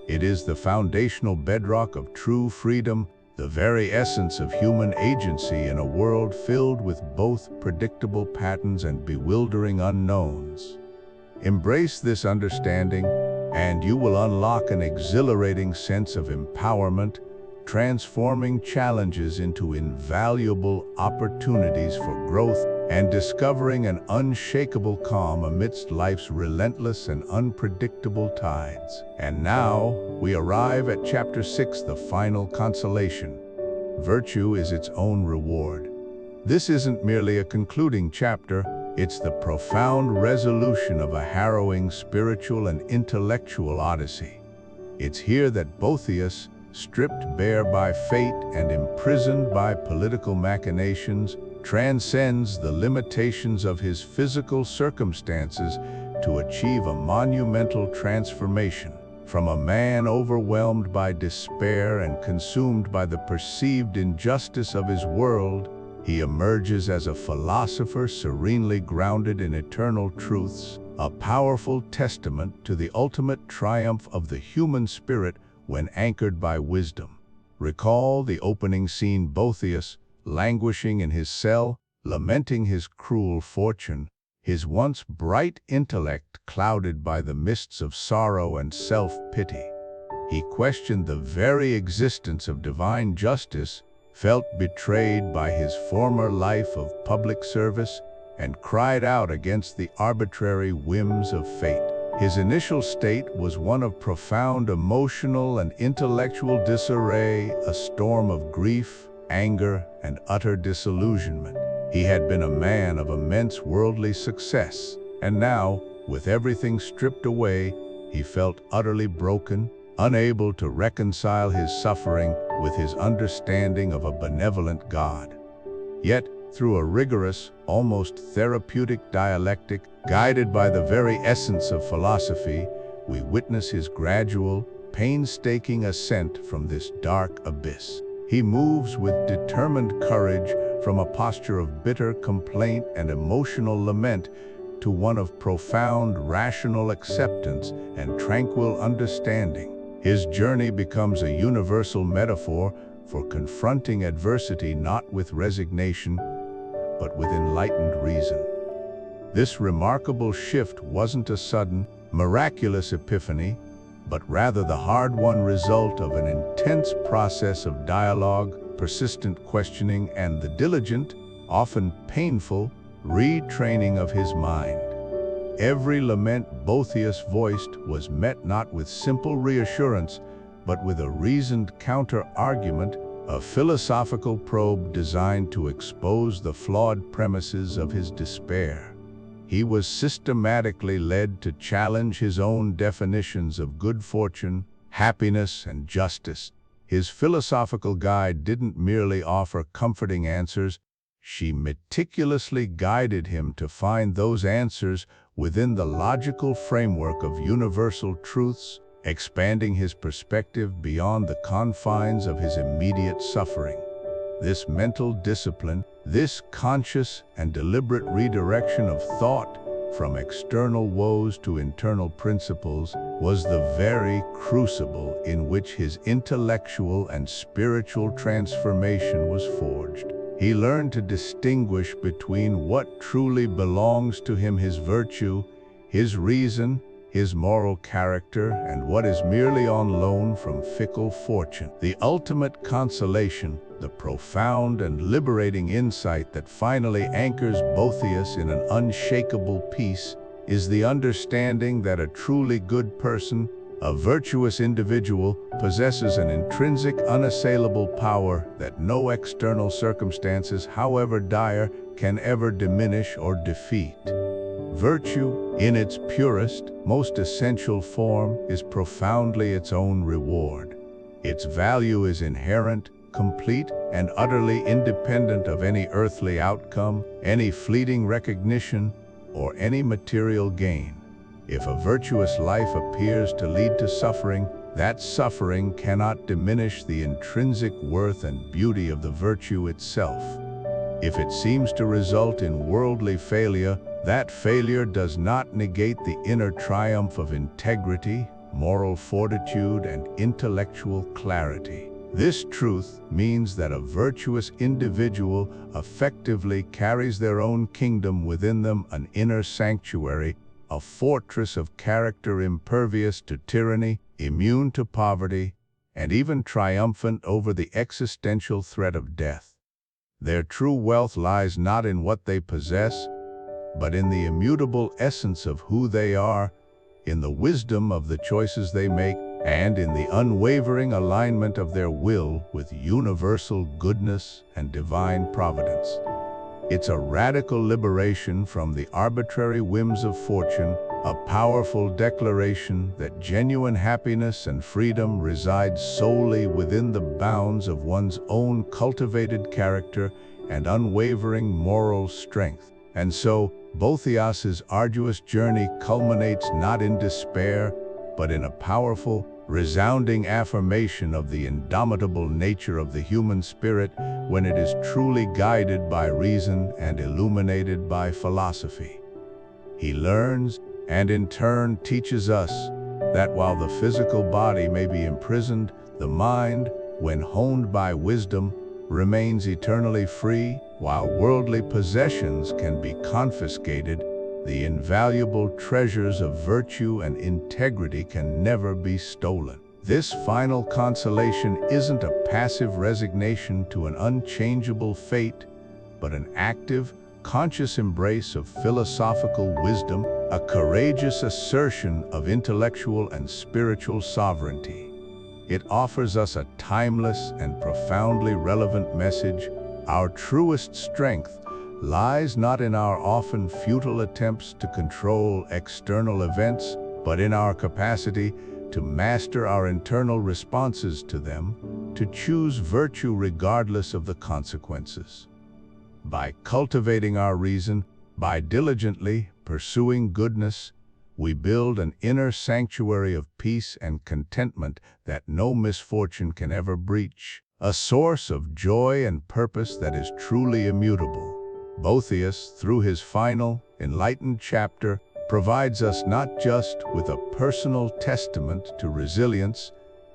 It is the foundational bedrock of true freedom, the very essence of human agency in a world filled with both predictable patterns and bewildering unknowns. Embrace this understanding, and you will unlock an exhilarating sense of empowerment, transforming challenges into invaluable opportunities for growth and discovering an unshakable calm amidst life's relentless and unpredictable tides. And now, we arrive at Chapter 6, the final consolation. Virtue is its own reward. This isn't merely a concluding chapter, it's the profound resolution of a harrowing spiritual and intellectual odyssey. It's here that Boethius, stripped bare by fate and imprisoned by political machinations, transcends the limitations of his physical circumstances to achieve a monumental transformation. From a man overwhelmed by despair and consumed by the perceived injustice of his world, he emerges as a philosopher serenely grounded in eternal truths, a powerful testament to the ultimate triumph of the human spirit when anchored by wisdom. Recall the opening scene. Boethius, languishing in his cell, lamenting his cruel fortune, his once bright intellect clouded by the mists of sorrow and self-pity. He questioned the very existence of divine justice, felt betrayed by his former life of public service, and cried out against the arbitrary whims of fate. His initial state was one of profound emotional and intellectual disarray, a storm of grief, anger, and utter disillusionment. He had been a man of immense worldly success, and now, with everything stripped away, he felt utterly broken, unable to reconcile his suffering with his understanding of a benevolent God. Yet, through a rigorous, almost therapeutic dialectic, guided by the very essence of philosophy, we witness his gradual, painstaking ascent from this dark abyss. He moves with determined courage from a posture of bitter complaint and emotional lament to one of profound rational acceptance and tranquil understanding. His journey becomes a universal metaphor for confronting adversity not with resignation, but with enlightened reason. This remarkable shift wasn't a sudden, miraculous epiphany, but rather the hard-won result of an intense process of dialogue, persistent questioning, and the diligent, often painful, retraining of his mind. Every lament Boethius voiced was met not with simple reassurance, but with a reasoned counter-argument, a philosophical probe designed to expose the flawed premises of his despair. He was systematically led to challenge his own definitions of good fortune, happiness, and justice. His philosophical guide didn't merely offer comforting answers, she meticulously guided him to find those answers within the logical framework of universal truths, expanding his perspective beyond the confines of his immediate suffering. This mental discipline, this conscious and deliberate redirection of thought from external woes to internal principles, was the very crucible in which his intellectual and spiritual transformation was forged. He learned to distinguish between what truly belongs to him, his virtue, his reason, his moral character, and what is merely on loan from fickle fortune. The ultimate consolation, the profound and liberating insight that finally anchors Boethius in an unshakable peace, is the understanding that a truly good person, a virtuous individual, possesses an intrinsic, unassailable power that no external circumstances, however dire, can ever diminish or defeat. Virtue, in its purest, most essential form, is profoundly its own reward. Its value is inherent, complete, and utterly independent of any earthly outcome, any fleeting recognition, or any material gain. If a virtuous life appears to lead to suffering, that suffering cannot diminish the intrinsic worth and beauty of the virtue itself. If it seems to result in worldly failure, that failure does not negate the inner triumph of integrity, moral fortitude, and intellectual clarity. This truth means that a virtuous individual effectively carries their own kingdom within them, an inner sanctuary, a fortress of character impervious to tyranny, immune to poverty, and even triumphant over the existential threat of death. Their true wealth lies not in what they possess, but in the immutable essence of who they are, in the wisdom of the choices they make, and in the unwavering alignment of their will with universal goodness and divine providence. It's a radical liberation from the arbitrary whims of fortune, a powerful declaration that genuine happiness and freedom reside solely within the bounds of one's own cultivated character and unwavering moral strength. And so, Boethius's arduous journey culminates not in despair, but in a powerful, resounding affirmation of the indomitable nature of the human spirit when it is truly guided by reason and illuminated by philosophy. He learns, and in turn teaches us, that while the physical body may be imprisoned, the mind, when honed by wisdom, remains eternally free, while worldly possessions can be confiscated, the invaluable treasures of virtue and integrity can never be stolen. This final consolation isn't a passive resignation to an unchangeable fate, but an active, conscious embrace of philosophical wisdom, a courageous assertion of intellectual and spiritual sovereignty. It offers us a timeless and profoundly relevant message. Our truest strength lies not in our often futile attempts to control external events, but in our capacity to master our internal responses to them, to choose virtue regardless of the consequences. By cultivating our reason, by diligently pursuing goodness, we build an inner sanctuary of peace and contentment that no misfortune can ever breach, a source of joy and purpose that is truly immutable. Boethius, through his final, enlightened chapter, provides us not just with a personal testament to resilience,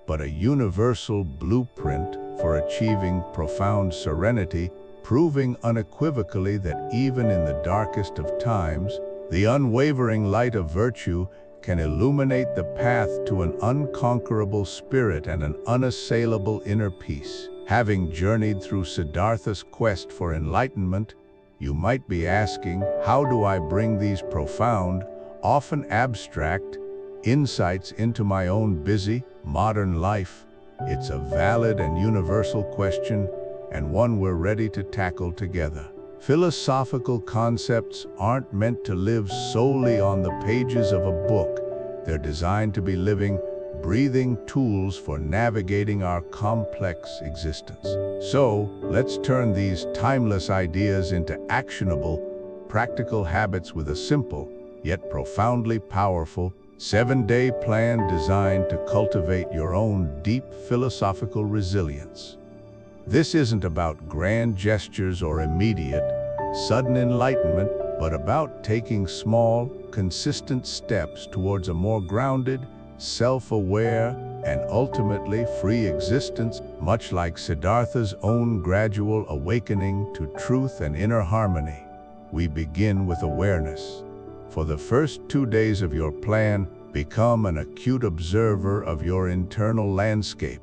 but a universal blueprint for achieving profound serenity, proving unequivocally that even in the darkest of times, the unwavering light of virtue can illuminate the path to an unconquerable spirit and an unassailable inner peace. Having journeyed through Siddhartha's quest for enlightenment, you might be asking, how do I bring these profound, often abstract, insights into my own busy, modern life? It's a valid and universal question, and one we're ready to tackle together. Philosophical concepts aren't meant to live solely on the pages of a book. They're designed to be living, breathing tools for navigating our complex existence. So, let's turn these timeless ideas into actionable, practical habits with a simple, yet profoundly powerful, 7-day plan designed to cultivate your own deep philosophical resilience. This isn't about grand gestures or immediate, sudden enlightenment, but about taking small, consistent steps towards a more grounded, self-aware, and ultimately free existence, much like Siddhartha's own gradual awakening to truth and inner harmony. We begin with awareness. For the first 2 days of your plan, become an acute observer of your internal landscape.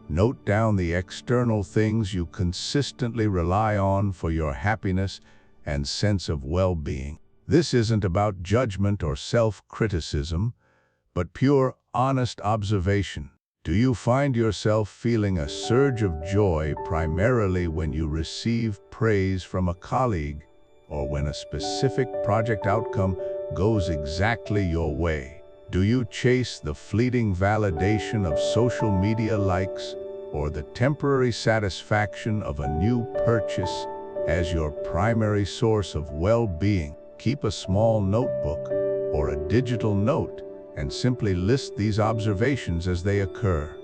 Note down the external things you consistently rely on for your happiness and sense of well-being. This isn't about judgment or self-criticism, but pure, honest observation. Do you find yourself feeling a surge of joy primarily when you receive praise from a colleague, or when a specific project outcome goes exactly your way? Do you chase the fleeting validation of social media likes or the temporary satisfaction of a new purchase as your primary source of well-being? Keep a small notebook or a digital note and simply list these observations as they occur.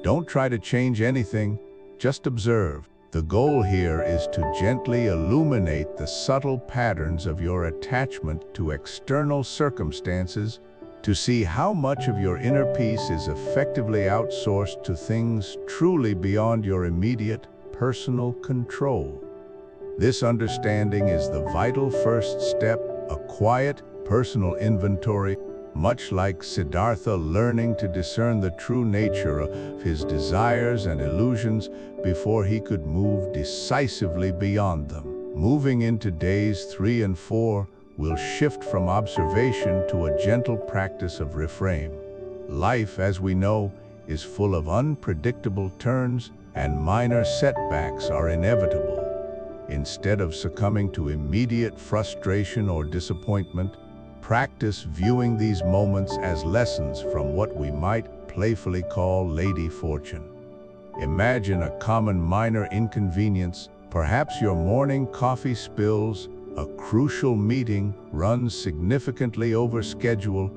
Don't try to change anything, just observe. The goal here is to gently illuminate the subtle patterns of your attachment to external circumstances, to see how much of your inner peace is effectively outsourced to things truly beyond your immediate personal control. This understanding is the vital first step, a quiet, personal inventory, much like Siddhartha learning to discern the true nature of his desires and illusions before he could move decisively beyond them. Moving into days 3 and 4, we'll shift from observation to a gentle practice of reframe. Life, as we know, is full of unpredictable turns, and minor setbacks are inevitable. Instead of succumbing to immediate frustration or disappointment, practice viewing these moments as lessons from what we might playfully call Lady Fortune. Imagine a common minor inconvenience, perhaps your morning coffee spills, a crucial meeting runs significantly over schedule,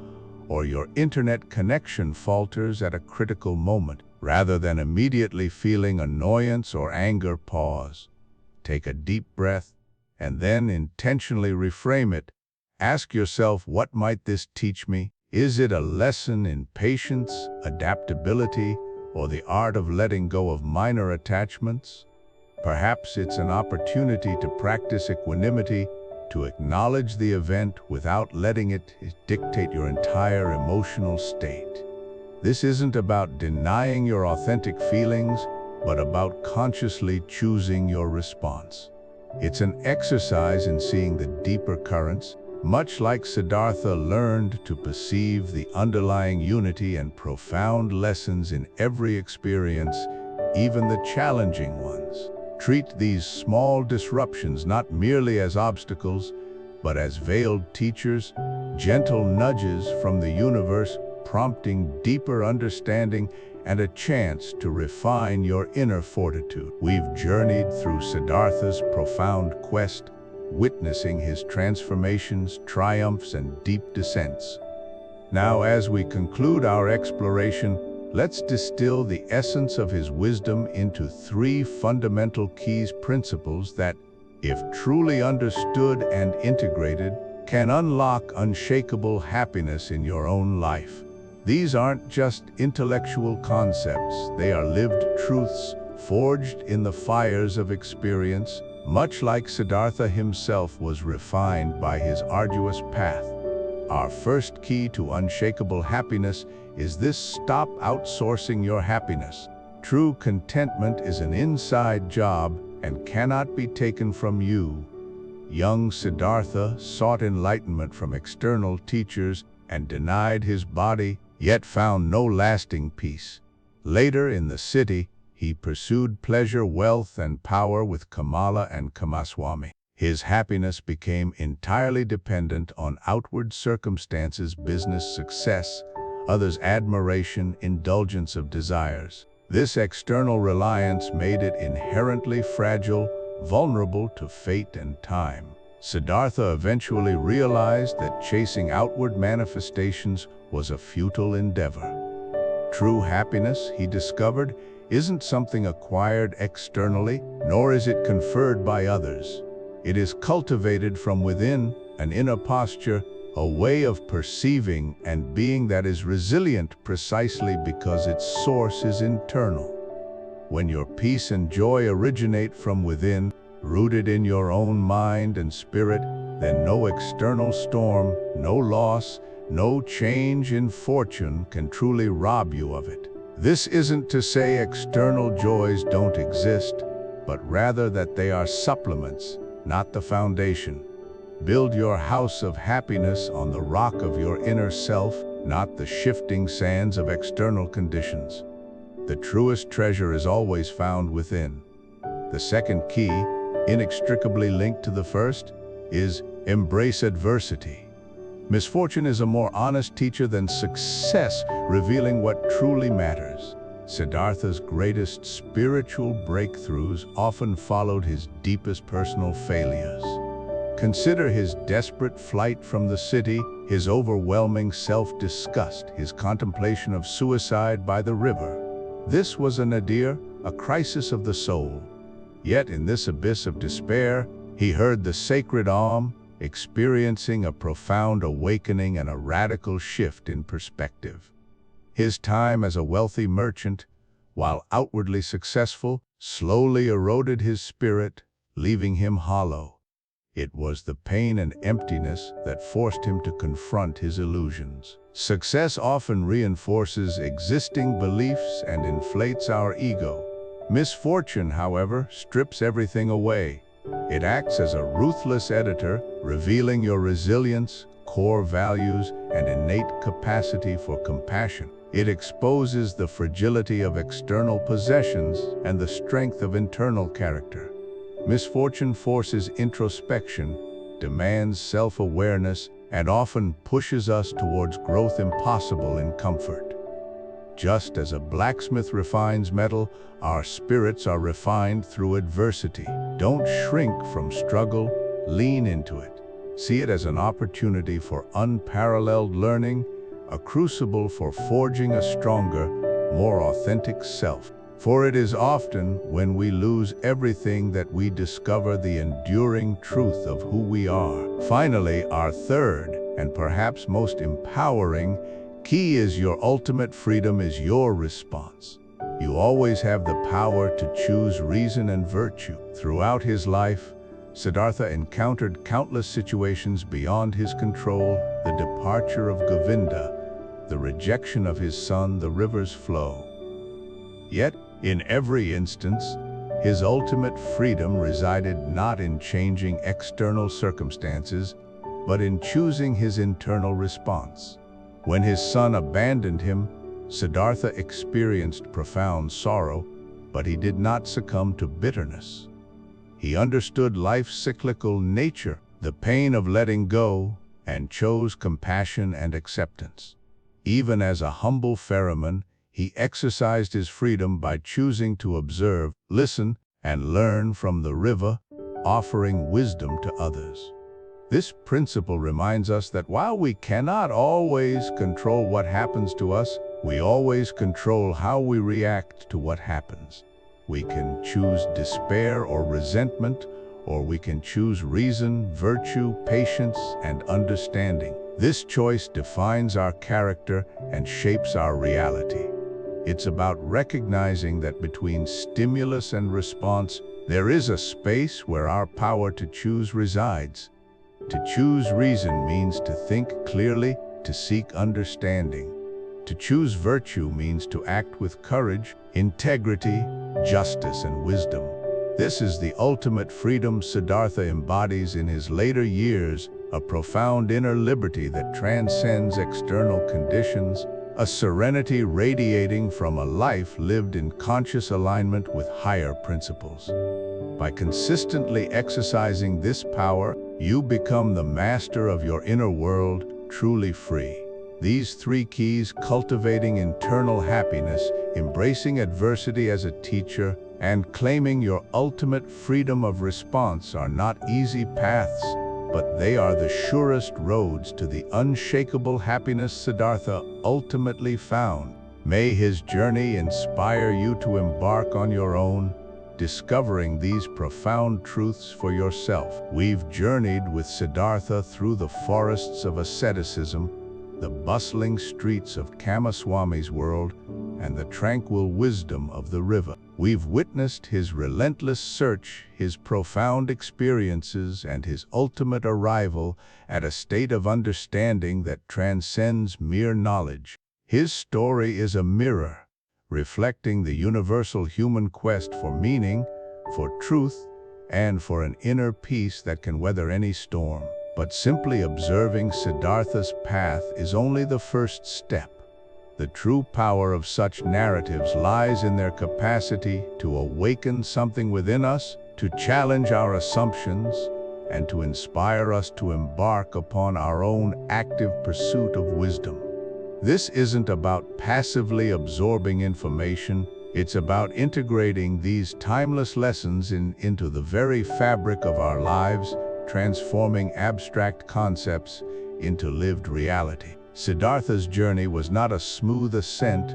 or your internet connection falters at a critical moment. Rather than immediately feeling annoyance or anger, pause. Take a deep breath, and then intentionally reframe it. Ask yourself, what might this teach me? Is it a lesson in patience, adaptability, or the art of letting go of minor attachments? Perhaps it's an opportunity to practice equanimity, to acknowledge the event without letting it dictate your entire emotional state. This isn't about denying your authentic feelings, but about consciously choosing your response. It's an exercise in seeing the deeper currents, much like Siddhartha learned to perceive the underlying unity and profound lessons in every experience, even the challenging ones. Treat these small disruptions not merely as obstacles, but as veiled teachers, gentle nudges from the universe, prompting deeper understanding and a chance to refine your inner fortitude. We've journeyed through Siddhartha's profound quest, witnessing his transformations, triumphs, and deep descents. Now, as we conclude our exploration, let's distill the essence of his wisdom into 3 fundamental principles that, if truly understood and integrated, can unlock unshakable happiness in your own life. These aren't just intellectual concepts, they are lived truths forged in the fires of experience, much like Siddhartha himself was refined by his arduous path. Our first key to unshakable happiness is this: stop outsourcing your happiness. True contentment is an inside job and cannot be taken from you. Young Siddhartha sought enlightenment from external teachers and denied his body, yet found no lasting peace. Later in the city, he pursued pleasure, wealth, and power with Kamala and Kamaswami. His happiness became entirely dependent on outward circumstances: business success, others' admiration, indulgence of desires. This external reliance made it inherently fragile, vulnerable to fate and time. Siddhartha eventually realized that chasing outward manifestations was a futile endeavor. True happiness, he discovered, isn't something acquired externally, nor is it conferred by others. It is cultivated from within, an inner posture, a way of perceiving and being that is resilient precisely because its source is internal. When your peace and joy originate from within, rooted in your own mind and spirit, then no external storm, no loss, no change in fortune can truly rob you of it. This isn't to say external joys don't exist, but rather that they are supplements, not the foundation. Build your house of happiness on the rock of your inner self, not the shifting sands of external conditions. The truest treasure is always found within. The second key, inextricably linked to the first, is embrace adversity. Misfortune is a more honest teacher than success, revealing what truly matters. Siddhartha's greatest spiritual breakthroughs often followed his deepest personal failures. Consider his desperate flight from the city, his overwhelming self-disgust, his contemplation of suicide by the river. This was a nadir, a crisis of the soul. Yet in this abyss of despair, he heard the sacred Om, experiencing a profound awakening and a radical shift in perspective. His time as a wealthy merchant, while outwardly successful, slowly eroded his spirit, leaving him hollow. It was the pain and emptiness that forced him to confront his illusions. Success often reinforces existing beliefs and inflates our ego. Misfortune, however, strips everything away. It acts as a ruthless editor, revealing your resilience, core values, and innate capacity for compassion. It exposes the fragility of external possessions and the strength of internal character. Misfortune forces introspection, demands self-awareness, and often pushes us towards growth impossible in comfort. Just as a blacksmith refines metal, our spirits are refined through adversity. Don't shrink from struggle, lean into it. See it as an opportunity for unparalleled learning, a crucible for forging a stronger, more authentic self. For it is often when we lose everything that we discover the enduring truth of who we are. Finally, our third, and perhaps most empowering, key is your ultimate freedom is your response. You always have the power to choose reason and virtue. Throughout his life, Siddhartha encountered countless situations beyond his control: the departure of Govinda, the rejection of his son, the river's flow. Yet, in every instance, his ultimate freedom resided not in changing external circumstances, but in choosing his internal response. When his son abandoned him, Siddhartha experienced profound sorrow, but he did not succumb to bitterness. He understood life's cyclical nature, the pain of letting go, and chose compassion and acceptance. Even as a humble ferryman, he exercised his freedom by choosing to observe, listen, and learn from the river, offering wisdom to others. This principle reminds us that while we cannot always control what happens to us, we always control how we react to what happens. We can choose despair or resentment, or we can choose reason, virtue, patience, and understanding. This choice defines our character and shapes our reality. It's about recognizing that between stimulus and response, there is a space where our power to choose resides. To choose reason means to think clearly, to seek understanding. To choose virtue means to act with courage, integrity, justice, and wisdom. This is the ultimate freedom Siddhartha embodies in his later years, a profound inner liberty that transcends external conditions, a serenity radiating from a life lived in conscious alignment with higher principles. By consistently exercising this power, you become the master of your inner world, truly free. These three keys: cultivating internal happiness, embracing adversity as a teacher, and claiming your ultimate freedom of response, are not easy paths, but they are the surest roads to the unshakable happiness Siddhartha ultimately found. May his journey inspire you to embark on your own, discovering these profound truths for yourself. We've journeyed with Siddhartha through the forests of asceticism, the bustling streets of Kamaswami's world, and the tranquil wisdom of the river. We've witnessed his relentless search, his profound experiences, and his ultimate arrival at a state of understanding that transcends mere knowledge. His story is a mirror, reflecting the universal human quest for meaning, for truth, and for an inner peace that can weather any storm. But simply observing Siddhartha's path is only the first step. The true power of such narratives lies in their capacity to awaken something within us, to challenge our assumptions, and to inspire us to embark upon our own active pursuit of wisdom. This isn't about passively absorbing information, it's about integrating these timeless lessons into the very fabric of our lives, transforming abstract concepts into lived reality. Siddhartha's journey was not a smooth ascent,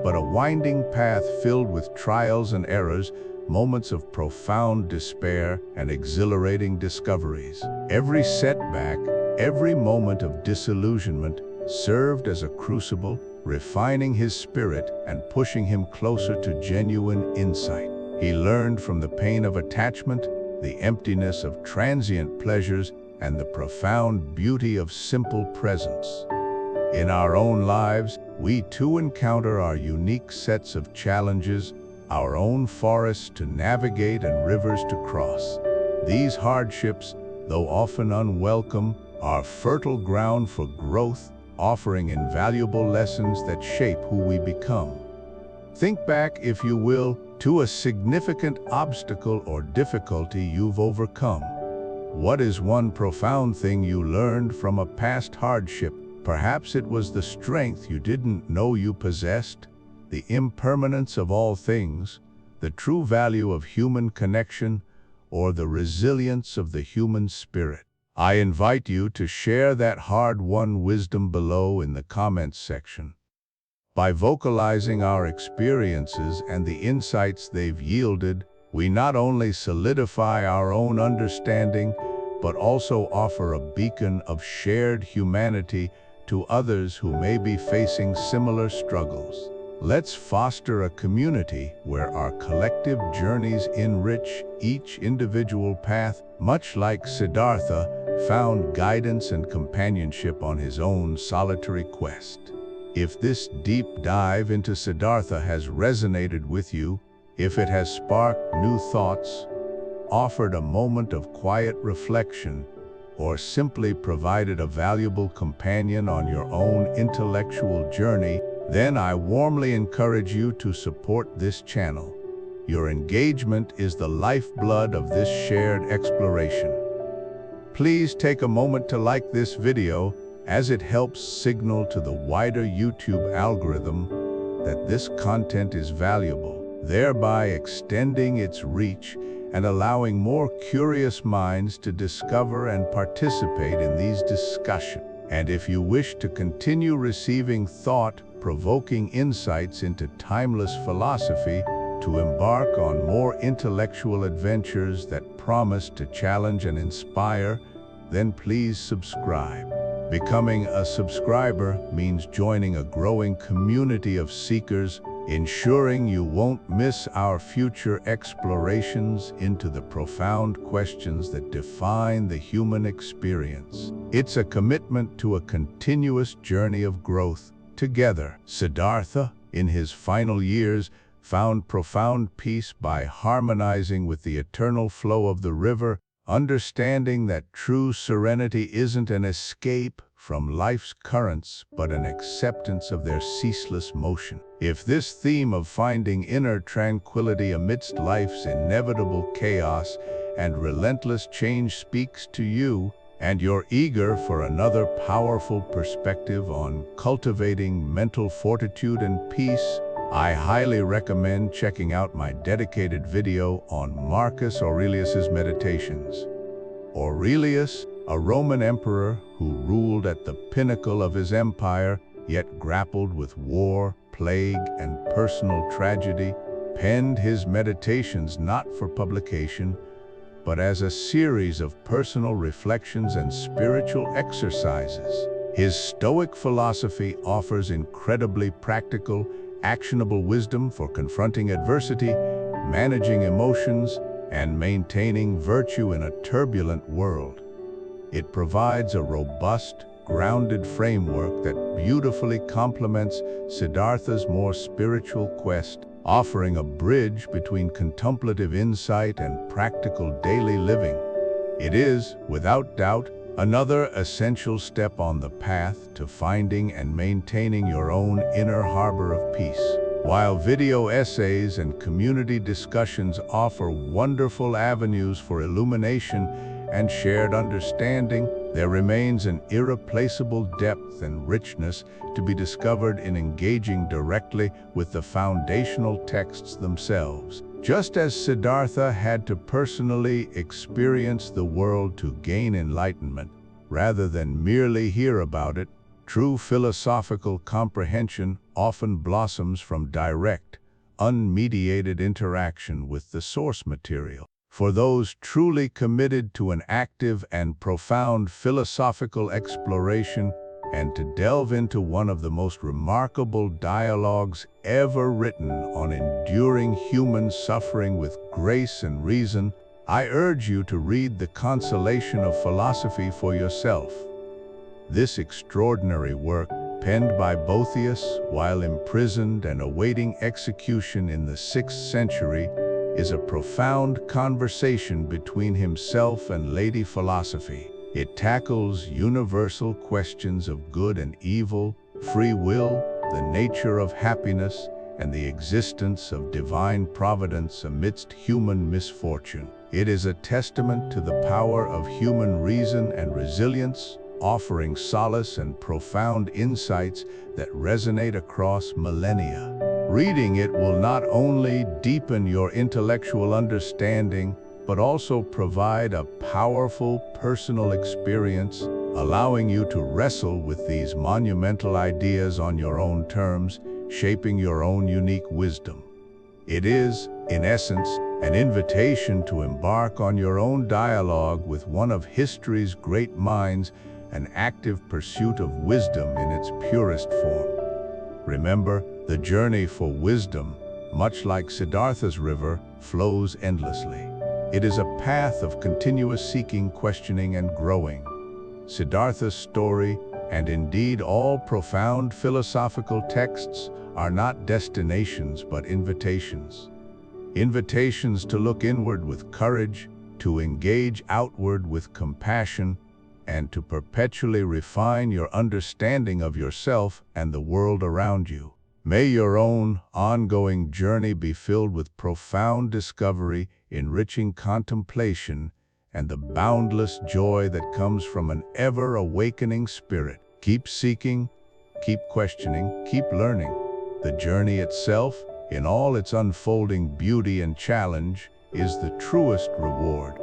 but a winding path filled with trials and errors, moments of profound despair and exhilarating discoveries. Every setback, every moment of disillusionment served as a crucible, refining his spirit and pushing him closer to genuine insight. He learned from the pain of attachment, the emptiness of transient pleasures, and the profound beauty of simple presence. In our own lives, we too encounter our unique sets of challenges, our own forests to navigate and rivers to cross. These hardships, though often unwelcome, are fertile ground for growth, offering invaluable lessons that shape who we become. Think back, if you will, to a significant obstacle or difficulty you've overcome. What is one profound thing you learned from a past hardship? Perhaps it was the strength you didn't know you possessed, the impermanence of all things, the true value of human connection, or the resilience of the human spirit. I invite you to share that hard-won wisdom below in the comments section. By vocalizing our experiences and the insights they've yielded, we not only solidify our own understanding, but also offer a beacon of shared humanity to others who may be facing similar struggles. Let's foster a community where our collective journeys enrich each individual path, much like Siddhartha found guidance and companionship on his own solitary quest. If this deep dive into Siddhartha has resonated with you, if it has sparked new thoughts, offered a moment of quiet reflection, or simply provided a valuable companion on your own intellectual journey, then I warmly encourage you to support this channel. Your engagement is the lifeblood of this shared exploration. Please take a moment to like this video, as it helps signal to the wider YouTube algorithm that this content is valuable, thereby extending its reach and allowing more curious minds to discover and participate in these discussions. And if you wish to continue receiving thought-provoking insights into timeless philosophy, to embark on more intellectual adventures that promise to challenge and inspire, then please subscribe. Becoming a subscriber means joining a growing community of seekers, ensuring you won't miss our future explorations into the profound questions that define the human experience. It's a commitment to a continuous journey of growth together. Siddhartha, in his final years, found profound peace by harmonizing with the eternal flow of the river, understanding that true serenity isn't an escape from life's currents, but an acceptance of their ceaseless motion. If this theme of finding inner tranquility amidst life's inevitable chaos and relentless change speaks to you, and you're eager for another powerful perspective on cultivating mental fortitude and peace, I highly recommend checking out my dedicated video on Marcus Aurelius's Meditations. Aurelius, a Roman emperor who ruled at the pinnacle of his empire, yet grappled with war, plague, and personal tragedy, penned his meditations not for publication, but as a series of personal reflections and spiritual exercises. His Stoic philosophy offers incredibly practical, actionable wisdom for confronting adversity, managing emotions, and maintaining virtue in a turbulent world. It provides a robust, grounded framework that beautifully complements Siddhartha's more spiritual quest, offering a bridge between contemplative insight and practical daily living. It is, without doubt, another essential step on the path to finding and maintaining your own inner harbor of peace. While video essays and community discussions offer wonderful avenues for illumination and shared understanding, there remains an irreplaceable depth and richness to be discovered in engaging directly with the foundational texts themselves. Just as Siddhartha had to personally experience the world to gain enlightenment, rather than merely hear about it, true philosophical comprehension often blossoms from direct, unmediated interaction with the source material. For those truly committed to an active and profound philosophical exploration, and to delve into one of the most remarkable dialogues ever written on enduring human suffering with grace and reason, I urge you to read The Consolation of Philosophy for yourself. This extraordinary work, penned by Boethius while imprisoned and awaiting execution in the 6th century, is a profound conversation between himself and Lady Philosophy. It tackles universal questions of good and evil, free will, the nature of happiness, and the existence of divine providence amidst human misfortune. It is a testament to the power of human reason and resilience, offering solace and profound insights that resonate across millennia. Reading it will not only deepen your intellectual understanding, but also provide a powerful personal experience, allowing you to wrestle with these monumental ideas on your own terms, shaping your own unique wisdom. It is, in essence, an invitation to embark on your own dialogue with one of history's great minds, an active pursuit of wisdom in its purest form. Remember, The journey for wisdom, much like Siddhartha's river, flows endlessly. It is a path of continuous seeking, questioning, and growing. Siddhartha's story, and indeed all profound philosophical texts, are not destinations but invitations. Invitations to look inward with courage, to engage outward with compassion, and to perpetually refine your understanding of yourself and the world around you. May your own ongoing journey be filled with profound discovery, enriching contemplation, and the boundless joy that comes from an ever-awakening spirit. Keep seeking, keep questioning, keep learning. The journey itself, in all its unfolding beauty and challenge, is the truest reward.